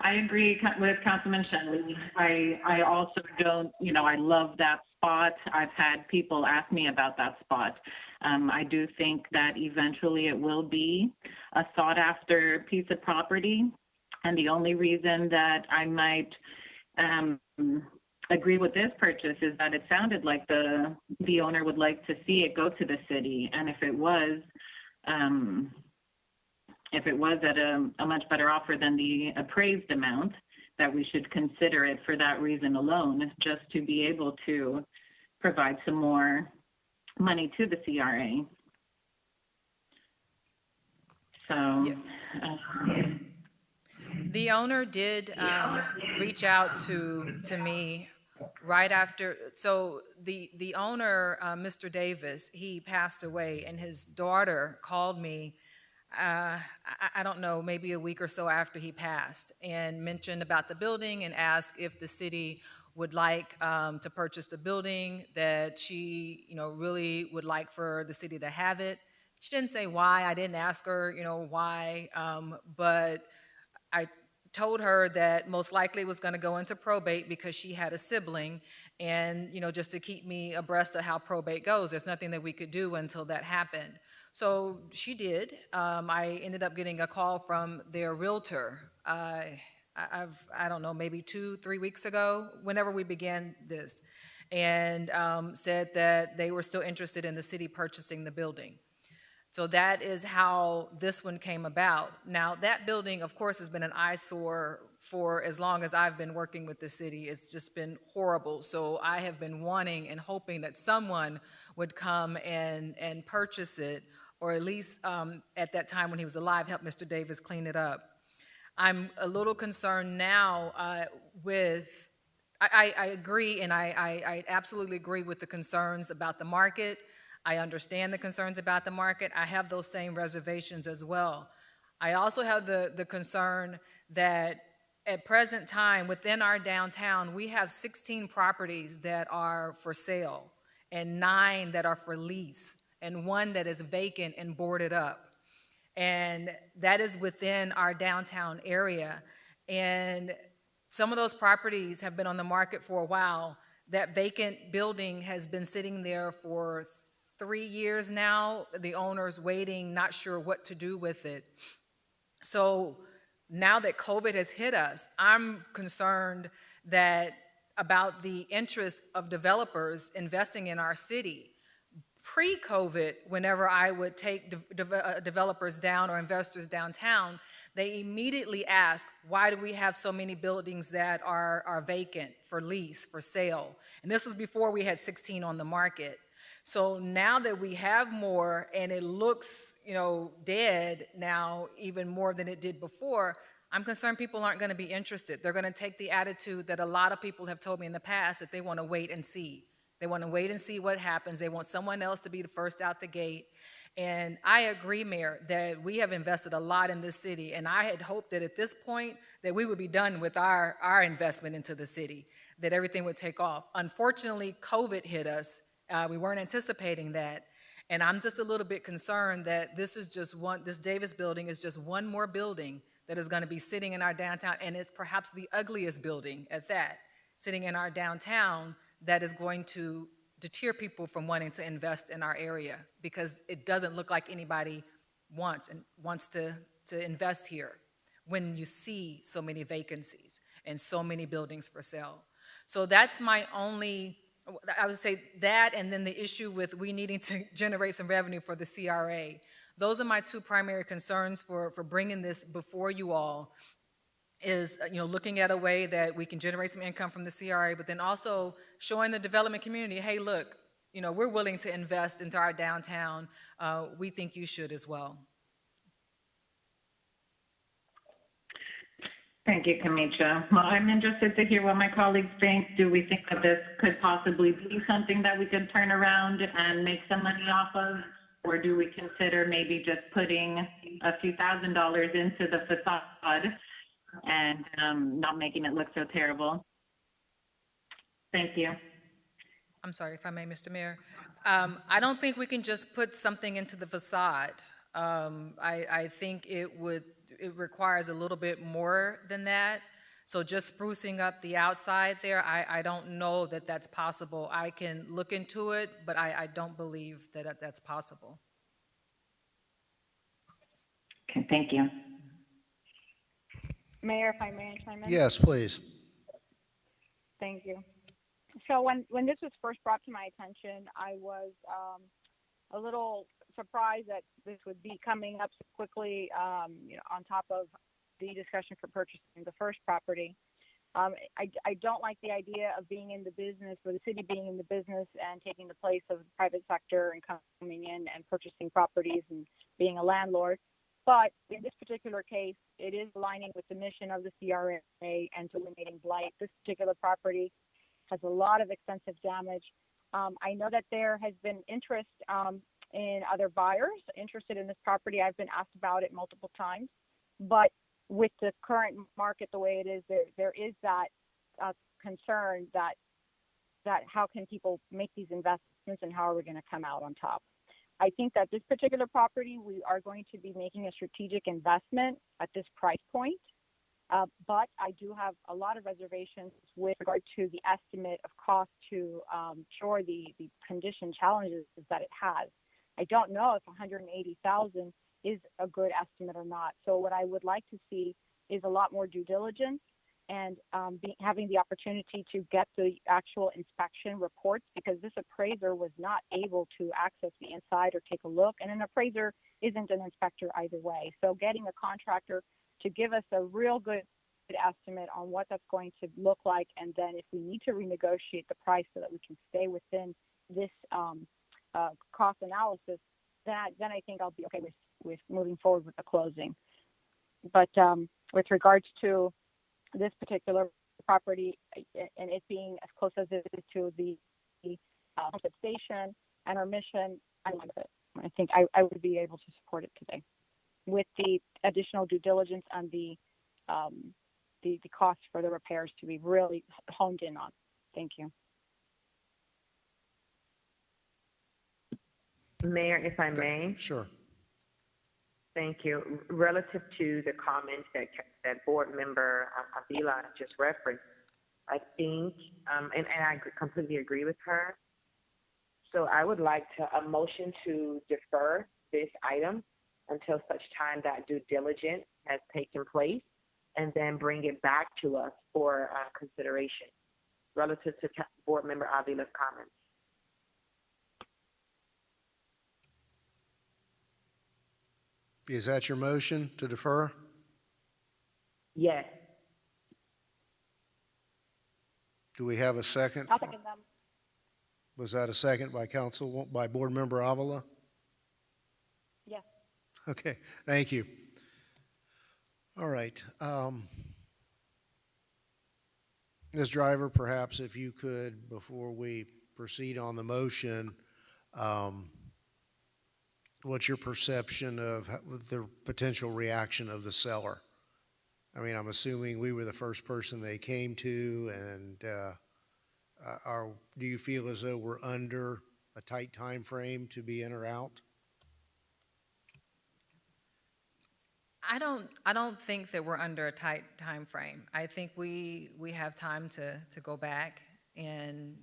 I agree with Councilman Shelley. I also don't, I love that spot. I've had people ask me about that spot. I do think that eventually it will be a sought after piece of property. And the only reason that I might agree with this purchase is that it sounded like the owner would like to see it go to the city. And if it was at a much better offer than the appraised amount, that we should consider it for that reason alone, just to be able to provide some more money to the CRA. So, Yeah. The owner did reach out to me right after. So the owner, Mr. Davis, he passed away, and his daughter called me. I don't know, maybe a week or so after he passed, and mentioned about the building and asked if the city would like to purchase the building, that she, really would like for the city to have it. She didn't say why. I didn't ask her, why, but I told her that most likely it was going to go into probate because she had a sibling, and just to keep me abreast of how probate goes, there's nothing that we could do until that happened. So she did. I ended up getting a call from their realtor. I don't know, maybe 2-3 weeks ago, whenever we began this, and said that they were still interested in the city purchasing the building. So that is how this one came about. Now, that building, of course, has been an eyesore for as long as I've been working with the city. It's just been horrible. So I have been wanting and hoping that someone would come and purchase it, or at least at that time when he was alive, help Mr. Davis clean it up. I'm a little concerned now I agree, and I absolutely agree with the concerns about the market. I understand the concerns about the market. I have those same reservations as well. I also have the concern that at present time within our downtown, we have 16 properties that are for sale and 9 that are for lease and 1 that is vacant and boarded up. And that is within our downtown area. And some of those properties have been on the market for a while. That vacant building has been sitting there for 3 years now. The owner's waiting, not sure what to do with it. So now that COVID has hit us, I'm concerned about the interest of developers investing in our city. Pre-COVID, whenever I would take developers down or investors downtown, they immediately ask, why do we have so many buildings that are vacant, for lease, for sale? And this was before we had 16 on the market. So now that we have more and it looks, dead now even more than it did before, I'm concerned people aren't going to be interested. They're going to take the attitude that a lot of people have told me in the past, that they want to wait and see. They want to wait and see what happens. They want someone else to be the first out the gate. And I agree, Mayor, that we have invested a lot in this city, and I had hoped that at this point that we would be done with our investment into the city, that everything would take off. Unfortunately, COVID hit us. We weren't anticipating that. And I'm just a little bit concerned that this Davis building is just one more building that is going to be sitting in our downtown, and it's perhaps the ugliest building at that, sitting in our downtown, that is going to deter people from wanting to invest in our area, because it doesn't look like anybody wants to invest here when you see so many vacancies and so many buildings for sale. So that's my only, I would say that, and then the issue with we needing to generate some revenue for the CRA. Those are my 2 primary concerns for bringing this before you all. is, looking at a way that we can generate some income from the CRA, but then also showing the development community, hey, look, we're willing to invest into our downtown. We think you should as well. Thank you, Kamisha. Well, I'm interested to hear what my colleagues think. Do we think that this could possibly be something that we could turn around and make some money off of? Or do we consider maybe just putting a few $1,000s into the facade and not making it look so terrible? Thank you. I'm sorry, if I may, Mr. Mayor. I don't think we can just put something into the facade. I think it requires a little bit more than that. So just sprucing up the outside there, I don't know that that's possible. I can look into it, but I don't believe that that's possible. Okay, thank you. Mayor, if I may chime in? Yes, please. Thank you. So when this was first brought to my attention, I was a little surprised that this would be coming up so quickly, on top of the discussion for purchasing the first property. I don't like the idea of being in the business, or the city being in the business and taking the place of the private sector and coming in and purchasing properties and being a landlord. But in this particular case, it is aligning with the mission of the CRA and to eliminating blight. This particular property has a lot of extensive damage. I know that there has been interest in other buyers interested in this property. I've been asked about it multiple times, but with the current market the way it is, there is that concern that how can people make these investments and how are we going to come out on top? I think that this particular property, we are going to be making a strategic investment at this price point. But I do have a lot of reservations with regard to the estimate of cost to cure the condition challenges that it has. I don't know if 180,000 is a good estimate or not. So what I would like to see is a lot more due diligence and having the opportunity to get the actual inspection reports, because this appraiser was not able to access the inside or take a look, and an appraiser isn't an inspector either way. So getting a contractor to give us a real good estimate on what that's going to look like, and then if we need to renegotiate the price so that we can stay within this cost analysis, then I think I'll be okay with moving forward with the closing. But with regards to this particular property and it being as close as it is to the station and our mission, I like it. I think I would be able to support it today with the additional due diligence and the cost for the repairs to be really honed in on. Thank you. Mayor, if I may. Sure. Thank you. Relative to the comments that Board Member Avila just referenced, I think, and I completely agree with her. So I would like a motion to defer this item until such time that due diligence has taken place, and then bring it back to us for consideration relative to Board Member Avila's comments. Is that your motion to defer? Yes. Do we have a second? I'll second them. Was that a second by Board Member Avila? Yes. Okay, thank you. All right. Ms. Driver, perhaps if you could, before we proceed on the motion, what's your perception of the potential reaction of the seller? I mean, I'm assuming we were the first person they came to, and do you feel as though we're under a tight time frame to be in or out? I don't think that we're under a tight time frame. I think we have time to go back and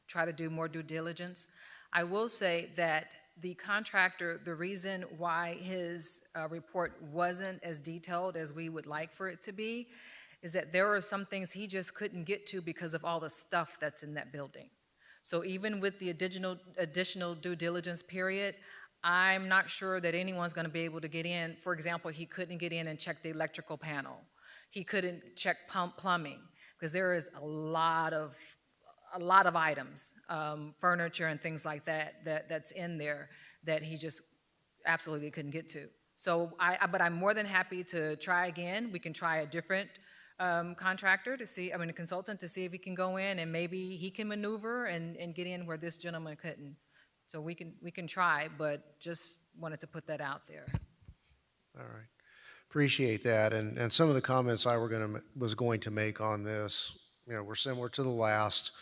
try to do more due diligence. I will say that the contractor, the reason why his report wasn't as detailed as we would like for it to be is that there are some things he just couldn't get to because of all the stuff that's in that building. So even with the additional due diligence period, I'm not sure that anyone's going to be able to get in. For example, he couldn't get in and check the electrical panel. he couldn't check plumbing, because there is a lot of items, furniture and things like that's in there that he just absolutely couldn't get to. So but I'm more than happy to try again. We can try a different contractor to see, a consultant to see if he can go in and maybe he can maneuver and get in where this gentleman couldn't. So we can try, but just wanted to put that out there. All right. Appreciate that. And some of the comments I was going to make on this, were similar to the last.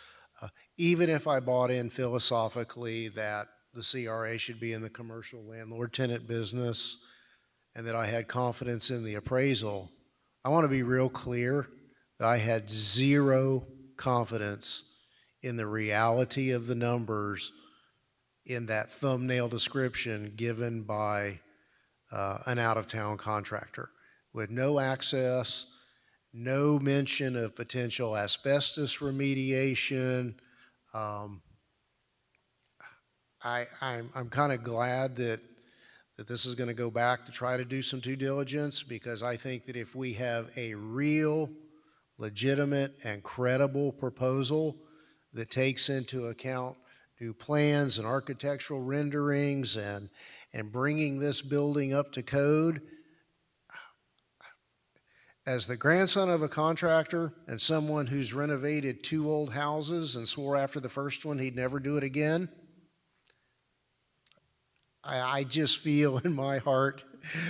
Even if I bought in philosophically that the CRA should be in the commercial landlord-tenant business and that I had confidence in the appraisal, I want to be real clear that I had zero confidence in the reality of the numbers in that thumbnail description given by an out-of-town contractor with no access, no mention of potential asbestos remediation. I'm kind of glad that this is going to go back to try to do some due diligence, because I think that if we have a real, legitimate, and credible proposal that takes into account new plans and architectural renderings and bringing this building up to code, as the grandson of a contractor and someone who's renovated 2 old houses and swore after the first one he'd never do it again, I just feel in my heart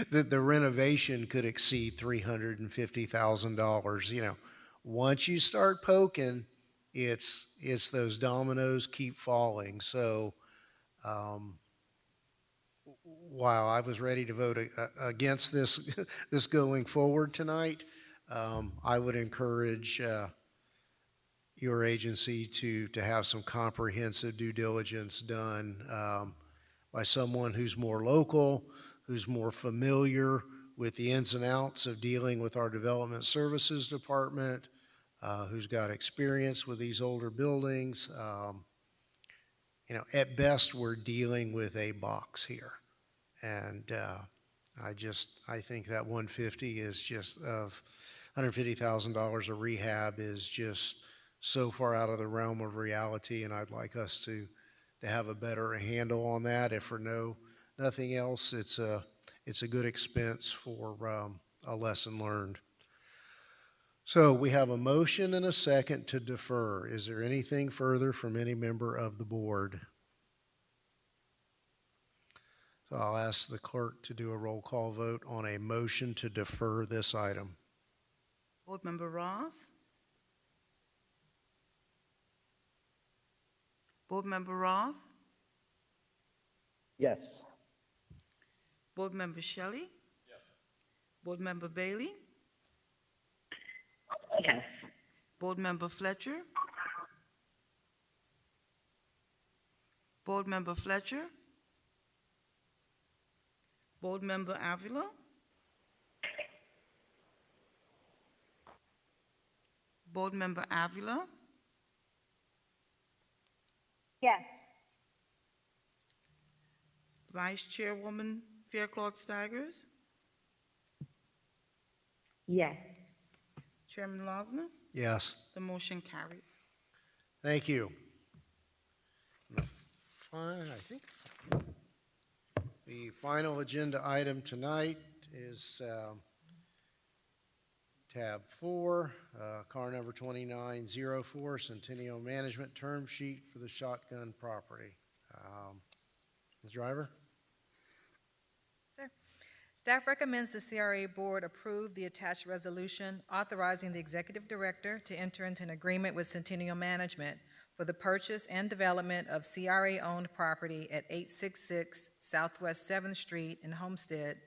that the renovation could exceed $350,000. Once you start poking, it's those dominoes keep falling. So while I was ready to vote against this going forward tonight, I would encourage your agency to have some comprehensive due diligence done by someone who's more local, who's more familiar with the ins and outs of dealing with our development services department, who's got experience with these older buildings. At best, we're dealing with a box here. And I think that 150 is just of $150,000 of rehab is just so far out of the realm of reality, and I'd like us to have a better handle on that. If for nothing else, it's a good expense for a lesson learned. So we have a motion and a second to defer. Is there anything further from any member of the board? So I'll ask the clerk to do a roll call vote on a motion to defer this item. Board Member Roth? Board Member Roth? Yes. Board Member Shelley? Yes. Board Member Bailey? Yes. Board Member Fletcher? Board Member Fletcher? Board Member Avila? Board Member Avila? Yes. Vice Chairwoman Faircloth Staggers? Yes. Chairman Losner? Yes. The motion carries. Thank you. The final agenda item tonight is tab 4, car number 2904, Centennial Management term sheet for the Shotgun property. Ms. Driver? Sir, staff recommends the CRA Board approve the attached resolution authorizing the Executive Director to enter into an agreement with Centennial Management for the purchase and development of CRA-owned property at 866 Southwest 7th Street in Homestead.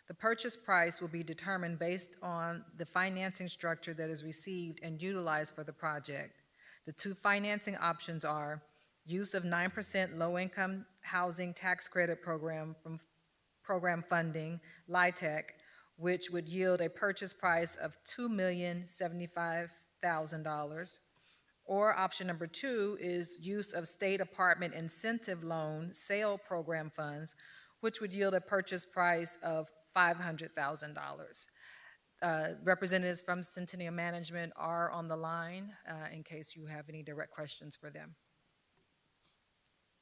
The purchase price will be determined based on the financing structure that is received and utilized for the project. The 2 financing options are use of 9% low-income housing tax credit program from program funding, LIHTC, which would yield a purchase price of $2,075,000. Or option number 2 is use of state apartment incentive loan sale program funds, which would yield a purchase price of $500,000. representatives from Centennial Management are on the line in case you have any direct questions for them.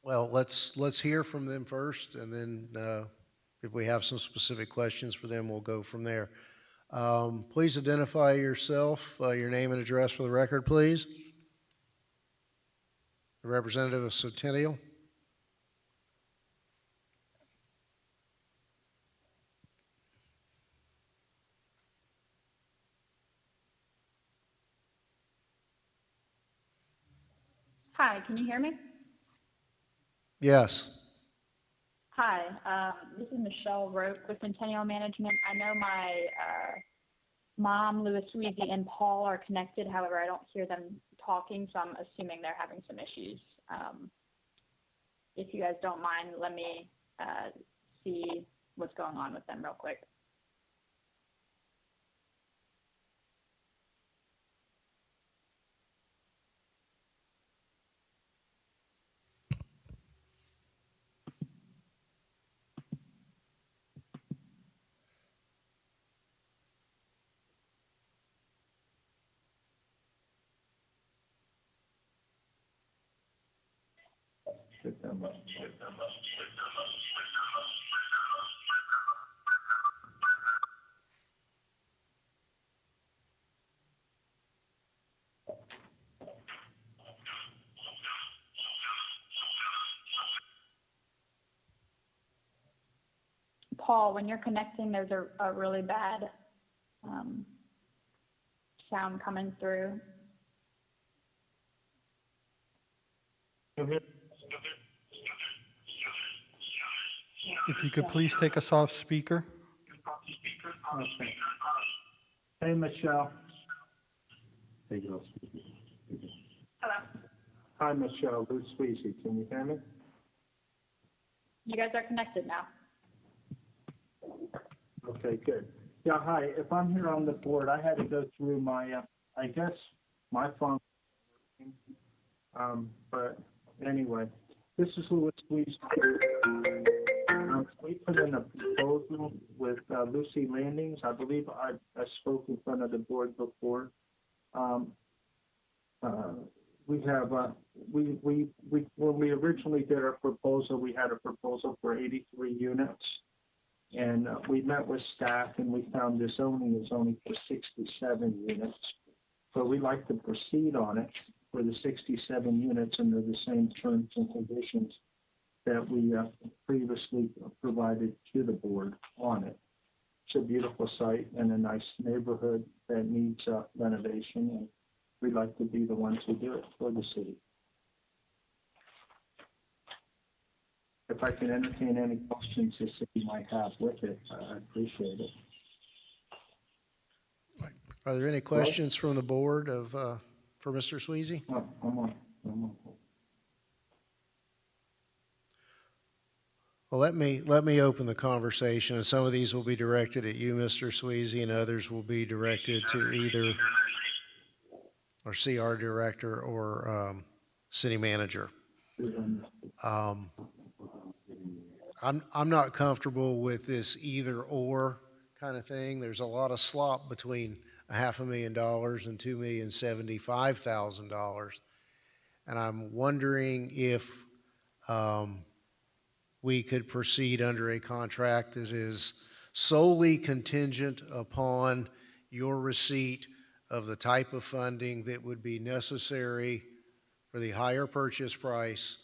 Well, let's hear from them first, and then if we have some specific questions for them, we'll go from there. Please identify yourself, your name and address for the record, please. The representative of Centennial. Hi, can you hear me? Yes. Hi, this is Michelle Roque with Centennial Management. I know my mom, Louis Sweezy, and Paul are connected. However, I don't hear them talking, so I'm assuming they're having some issues. If you guys don't mind, let me see what's going on with them real quick. Paul, when you're connecting, there's a really bad sound coming through. If you could please take us off speaker. Okay. Hey, Michelle. Take it off speaker. Hello. Hi, Michelle. Lou Sweezy. Can you hear me? You guys are connected now. Okay, good. Yeah, hi. If I'm here on the board, I had to go through my, I guess, my phone. But anyway, this is Louis Sweezy. We put in a proposal with Lucy Landings. I believe I spoke in front of the board before. We have when we originally did our proposal, we had a proposal for 83 units, and we met with staff and we found the zoning is only for 67 units. So we'd like to proceed on it for the 67 units under the same terms and conditions that we previously provided to the board on it. It's a beautiful site and a nice neighborhood that needs renovation, and we'd like to be the ones who do it for the city. If I can entertain any questions the city might have with it, I appreciate it. Are there any questions from the board for Mr. Sweezy? Oh, I'm on. Well, let me open the conversation, and some of these will be directed at you, Mr. Sweezy, and others will be directed to either our CR director or city manager. I'm not comfortable with this either or kind of thing. There's a lot of slop between $500,000 and $2,075,000, and I'm wondering if we could proceed under a contract that is solely contingent upon your receipt of the type of funding that would be necessary for the higher purchase price.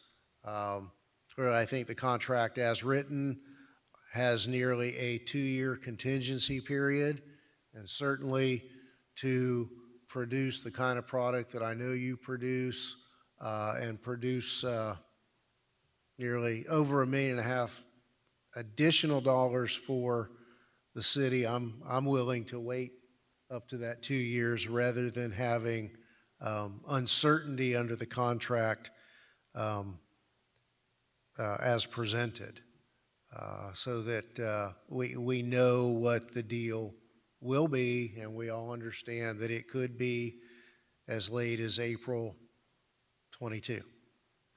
Where I think the contract as written has nearly a 2-year contingency period, and certainly to produce the kind of product that I know you produce and produce nearly over $1.5 million additional dollars for the city, I'm willing to wait up to that 2 years rather than having uncertainty under the contract as presented, so that we know what the deal will be, and we all understand that it could be as late as April 22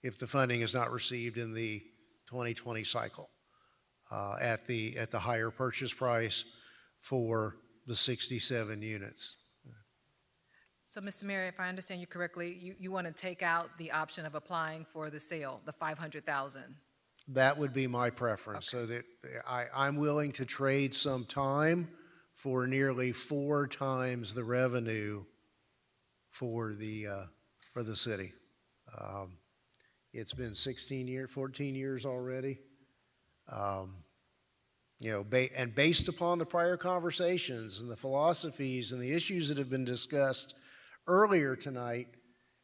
if the funding is not received in the 2020 cycle at the higher purchase price for the 67 units. So, Mr. Mayor, if I understand you correctly, you want to take out the option of applying for the sale, the 500,000? That would be my preference, so that I'm willing to trade some time for nearly 4 times the revenue for the city. It's been 14 years already. You know, and based upon the prior conversations and the philosophies and the issues that have been discussed earlier tonight,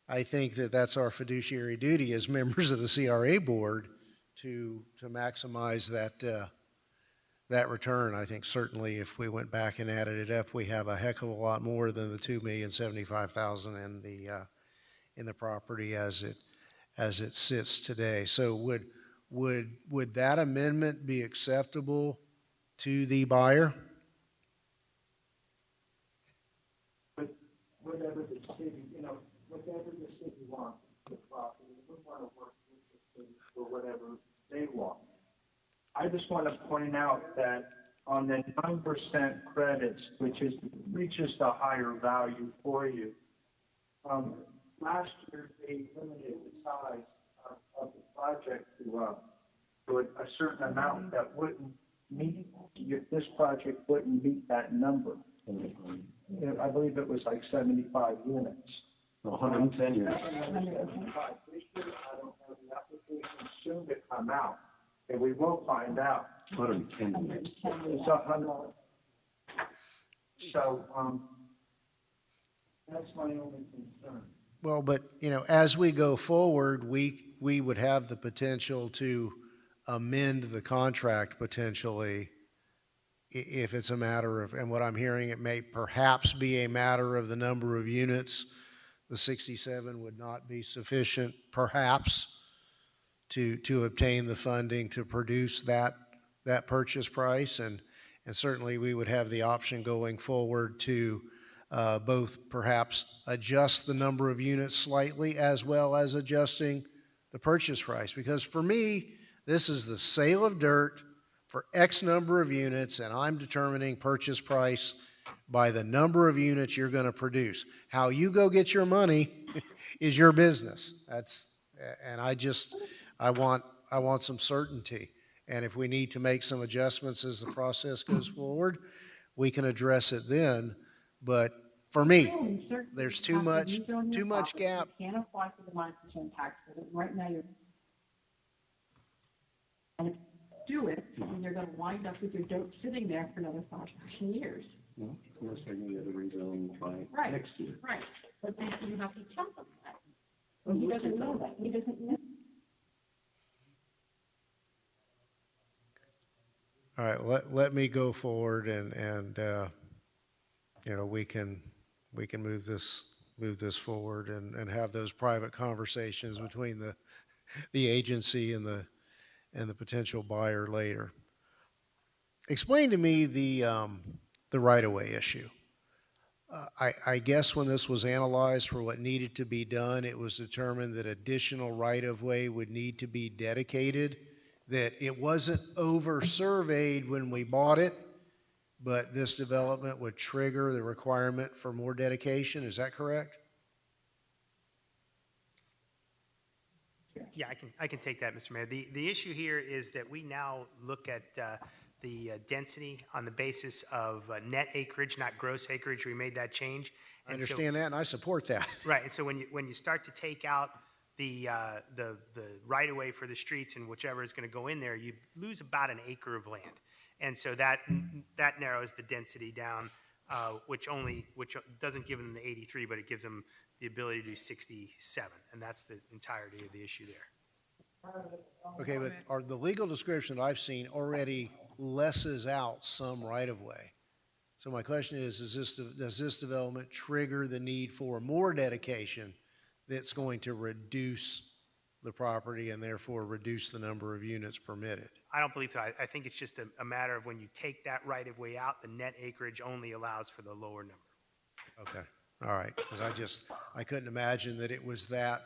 I think that that's our fiduciary duty as members of the CRA board to maximize that return. I think certainly if we went back and added it up, we have a heck of a lot more than the $2,075,000 in the property as it sits today. So would that amendment be acceptable to the buyer? Whatever the city, whatever the city wants, the property, we want to work with the city for whatever they want. I just want to point out that on the 9% credits, which reaches the higher value for you, last year they limited the size of the project to a certain amount that wouldn't meet, this project wouldn't meet that number. I believe it was like 75 units. 110 units. This year, I don't have the application soon to come out, and we will find out. 110 units. It's 100. So, that's my only concern. Well, but, as we go forward, we would have the potential to amend the contract potentially if it's a matter of, and what I'm hearing, it may perhaps be a matter of the number of units. The 67 would not be sufficient, perhaps, to obtain the funding to produce that purchase price. And certainly we would have the option going forward to both perhaps adjust the number of units slightly as well as adjusting the purchase price. Because for me, this is the sale of dirt for X number of units, and I'm determining purchase price by the number of units you're going to produce. How you go get your money is your business. And I want some certainty. And if we need to make some adjustments as the process goes forward, we can address it then. But for me, there's too much gap. You can't apply for the 9% tax credit. Right now, and do it, and you're going to wind up with your dirt sitting there for another 5 years. Well, of course, they're going to get a rezone by next year. Right, but then you have to tell them that. Well, he doesn't know that. He doesn't know. All right, let me go forward and we can move this forward and have those private conversations between the agency and the potential buyer later. Explain to me the right-of-way issue. I guess when this was analyzed for what needed to be done, it was determined that additional right-of-way would need to be dedicated, that it wasn't over-surveyed when we bought it, but this development would trigger the requirement for more dedication. Is that correct? Yeah, I can take that, Mr. Mayor. The issue here is that we now look at the density on the basis of net acreage, not gross acreage. We made that change. I understand that, and I support that. Right, and so when you start to take out the right-of-way for the streets and whichever is going to go in there, you lose about an acre of land. And so that narrows the density down, which doesn't give them the 83, but it gives them the ability to do 67, and that's the entirety of the issue there. Okay, but the legal description that I've seen already lesses out some right-of-way. So my question is does this development trigger the need for more dedication that's going to reduce the property and therefore reduce the number of units permitted? I don't believe so. I think it's just a matter of when you take that right-of-way out, the net acreage only allows for the lower number. Okay, all right, because I couldn't imagine that it was that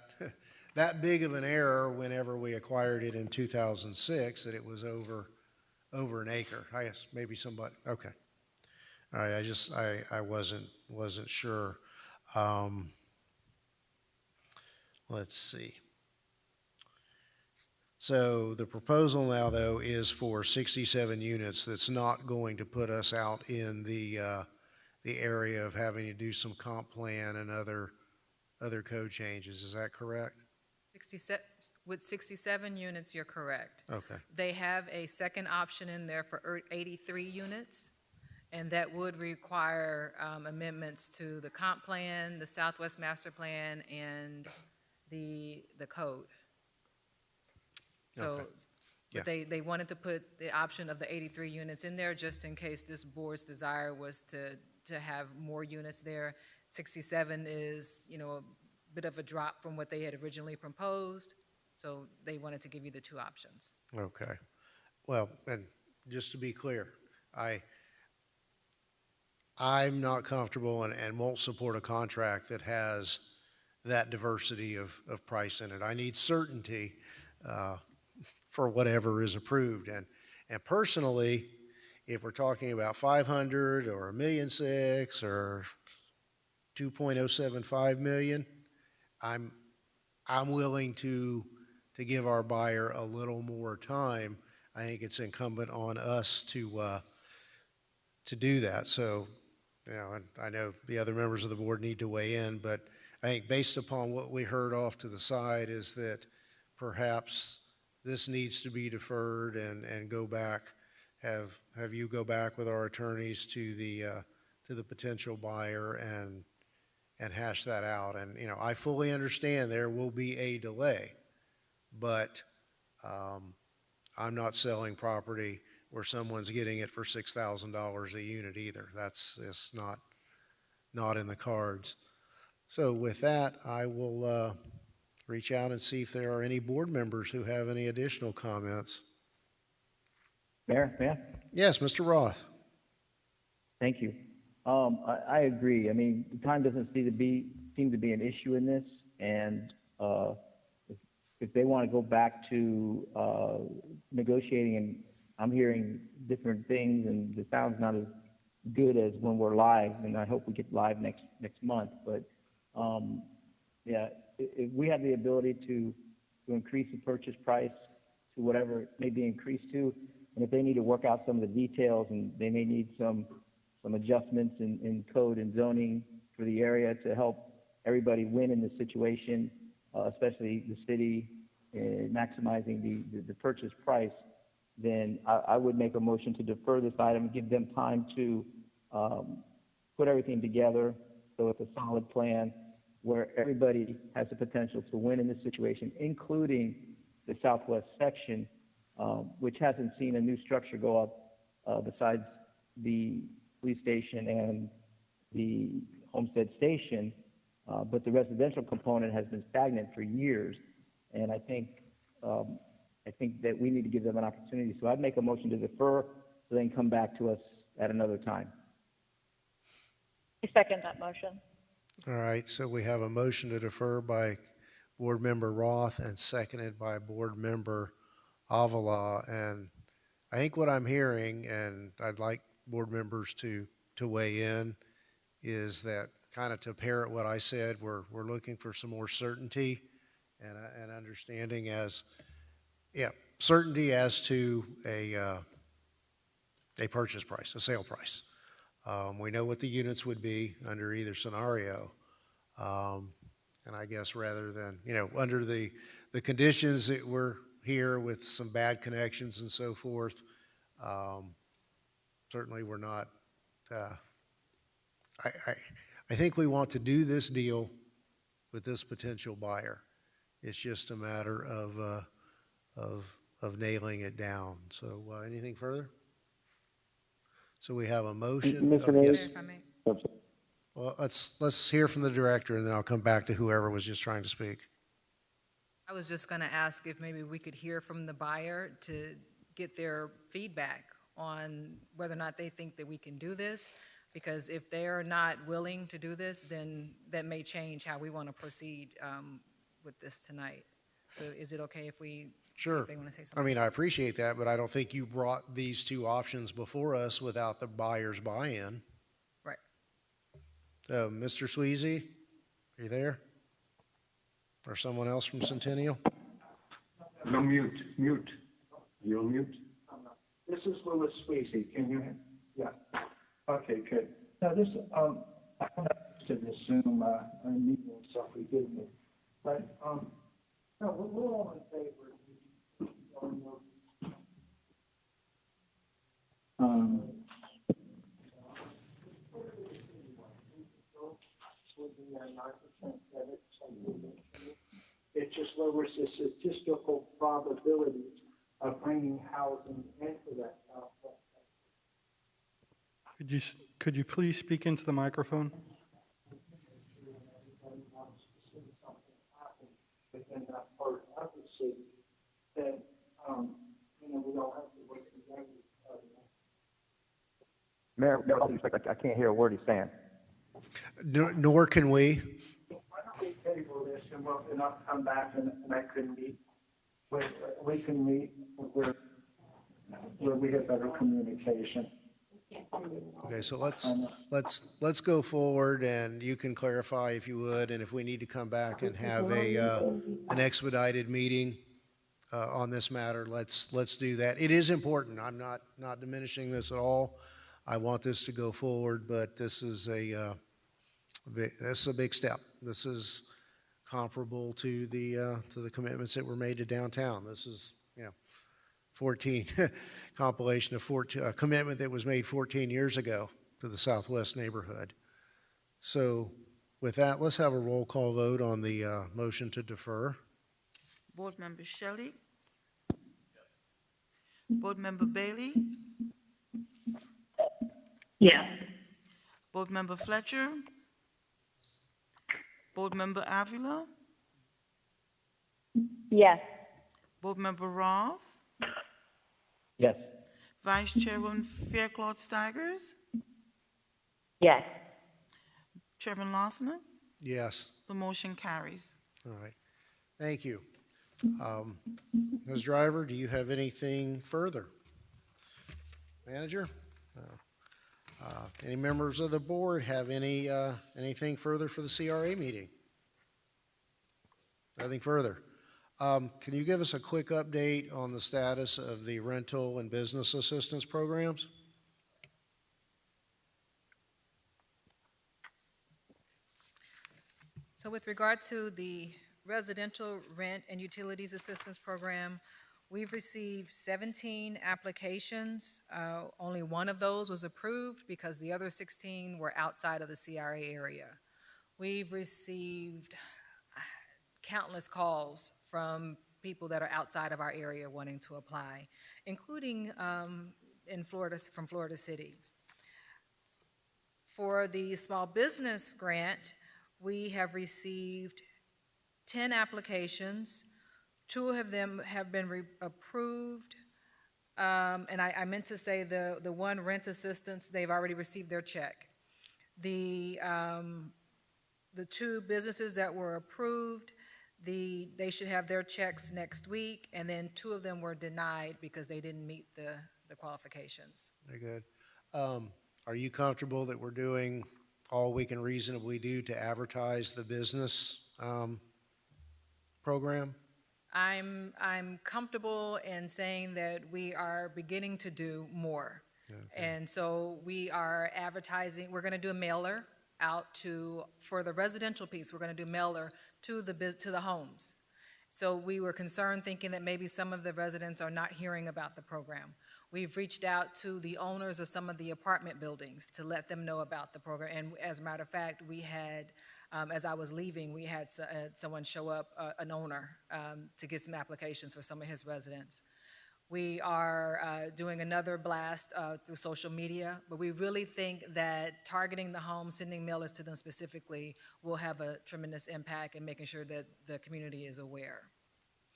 big of an error whenever we acquired it in 2006, that it was over an acre. I guess maybe somebody, okay. All right, I wasn't sure. Let's see. So the proposal now, though, is for 67 units. That's not going to put us out in the area of having to do some comp plan and other code changes. Is that correct? 67, with 67 units, you're correct. Okay. They have a second option in there for 83 units, and that would require amendments to the comp plan, the Southwest Master Plan, and the code. So, Okay. Yeah. but they wanted to put the option of the 83 units in there just in case this board's desire was to have more units there. 67 is, a bit of a drop from what they had originally proposed, so they wanted to give you the two options. Okay. Well, and just to be clear, I'm not comfortable and won't support a contract that has that diversity of price in it. I need certainty for whatever is approved. And personally, if we're talking about 500 or $1.6 million or 2.075 million, I'm willing to give our buyer a little more time. I think it's incumbent on us to do that. So, and I know the other members of the board need to weigh in, but I think based upon what we heard off to the side is that perhaps this needs to be deferred and go back, have you go back with our attorneys to the potential buyer and hash that out. And, I fully understand there will be a delay, but I'm not selling property where someone's getting it for $6,000 a unit either. That's just not in the cards. So with that, I will reach out and see if there are any board members who have any additional comments. Mayor? Yes, Mr. Roth. Thank you. I agree. I mean, the time doesn't seem to be an issue in this, and if they want to go back to negotiating, and I'm hearing different things, and it sounds not as good as when we're live, and I hope we get live next month. But yeah, if we have the ability to increase the purchase price to whatever it may be increased to, and if they need to work out some of the details, and they may need some adjustments in code and zoning for the area to help everybody win in this situation, especially the city, maximizing the purchase price, then I would make a motion to defer this item, give them time to put everything together so it's a solid plan where everybody has the potential to win in this situation, including the southwest section, which hasn't seen a new structure go up besides the police station and the Homestead Station, but the residential component has been stagnant for years, and I think that we need to give them an opportunity. So I'd make a motion to defer, so they can come back to us at another time. I second that motion. All right, so we have a motion to defer by Board Member Roth and seconded by Board Member Avila. And I think what I'm hearing, and I'd like board members to weigh in, is that kind of to parrot what I said, we're looking for some more certainty and understanding certainty as to a purchase price, a sale price. We know what the units would be under either scenario. And I guess rather than, under the conditions that we're here with some bad connections and so forth, certainly we're not, I think we want to do this deal with this potential buyer. It's just a matter of nailing it down. So anything further? So we have a motion. Mr. Mayor? Yes. If I may. Well, let's hear from the director, and then I'll come back to whoever was just trying to speak. I was just going to ask if maybe we could hear from the buyer to get their feedback on whether or not they think that we can do this, because if they're not willing to do this, then that may change how we want to proceed with this tonight. So is it okay if we see Sure. if they want to say I something? mean, I appreciate that, but I don't think you brought these two options before us without the buyer's buy-in. Mr. Sweezy, are you there? Or someone else from Centennial? No, mute. You're on mute? This is Louis Sweezy. Can you, yeah. Okay, good. Now this, I'm not to this Zoom, meeting and stuff we did, but, no, we're all in favor. It just lowers the statistical probability of bringing housing into that complex. Could you please speak into the microphone? Within that part of the city, that, we all have to work together. Mayor, with all due respect, I can't hear a word he's saying. Nor can we. Why don't we table this and I'll come back and I can meet, we can meet where we have better communication. Okay, so let's go forward, and you can clarify if you would, and if we need to come back and have an expedited meeting on this matter, let's do that. It is important. I'm not diminishing this at all. I want this to go forward, but this is a big step. This is comparable to the commitments that were made to downtown. This is 14 compilation of 14, a commitment that was made 14 years ago to the Southwest neighborhood. So with that, let's have a roll call vote on the motion to defer. Board Member Shelley? Board Member Bailey? Yes. Board Member Fletcher? Board Member Avila? Yes. Board Member Roth? Yes. Vice Chairwoman Faircloth Staggers? Yes. Chairman Losner? Yes. The motion carries. All right. Thank you. Ms. Driver, do you have anything further? Manager? Any members of the board have anything further for the CRA meeting? Nothing further. Can you give us a quick update on the status of the rental and business assistance programs? So with regard to the residential rent and utilities assistance program, we've received 17 applications. Only one of those was approved because the other 16 were outside of the CRA area. We've received countless calls from people that are outside of our area wanting to apply, including from Florida City. For the small business grant, we have received 10 applications. 2 of them have been approved. And I meant to say the one rent assistance, they've already received their check. The 2 businesses that were approved, they should have their checks next week, and then 2 of them were denied because they didn't meet the qualifications. Very good. Are you comfortable that we're doing all we can reasonably do to advertise the business program? I'm comfortable in saying that we are beginning to do more. Okay. And so we are advertising, we're going to do a mailer out for the residential piece, we're going to do mailer to the homes. So we were concerned thinking that maybe some of the residents are not hearing about the program. We've reached out to the owners of some of the apartment buildings to let them know about the program. And as a matter of fact, we had, as I was leaving, we had someone show up, an owner, to get some applications for some of his residents. We are doing another blast through social media, but we really think that targeting the homes, sending mailers to them specifically, will have a tremendous impact in making sure that the community is aware.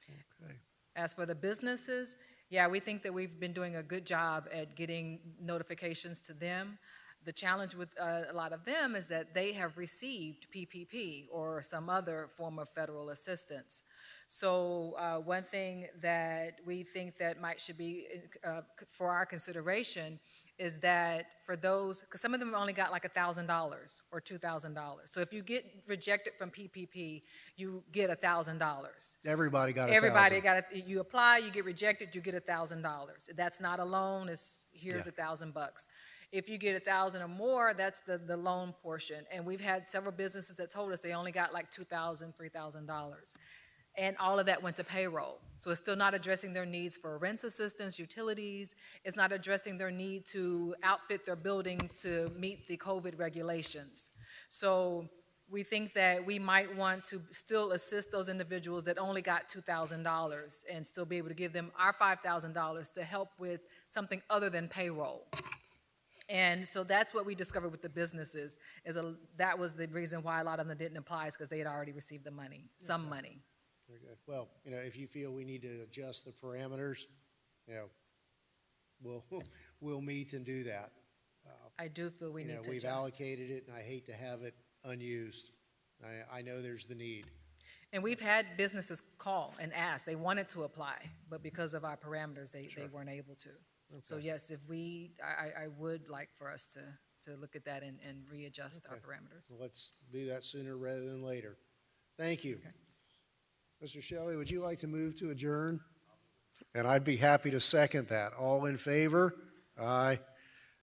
Okay. As for the businesses, yeah, we think that we've been doing a good job at getting notifications to them. The challenge with a lot of them is that they have received PPP or some other form of federal assistance. So one thing that we think that should be for our consideration is that for those, because some of them only got like $1,000 or $2,000. So if you get rejected from PPP, you get $1,000. Everybody got Everybody 1,000. got it. You apply, you get rejected, you get $1,000. That's not a loan. It's here's Yeah. $1,000. If you get 1,000 or more, that's the loan portion. And we've had several businesses that told us they only got like $2,000, $3,000. And all of that went to payroll. So it's still not addressing their needs for rent assistance, utilities. It's not addressing their need to outfit their building to meet the COVID regulations. So we think that we might want to still assist those individuals that only got $2,000 and still be able to give them our $5,000 to help with something other than payroll. And so that's what we discovered with the businesses, that was the reason why a lot of them didn't apply, is because they had already received the money, some money. Very good. Well, if you feel we need to adjust the parameters, we'll meet and do that. I do feel we need to We've adjust. allocated it, and I hate to have it unused. I know there's the need. And we've had businesses call and ask, they wanted to apply, but because of our parameters, they weren't able to. So yes, if I would like for us to look at that and readjust our parameters. Well, let's do that sooner rather than later. Thank you. Okay. Mr. Shelley, would you like to move to adjourn? And I'd be happy to second that. All in favor? Aye.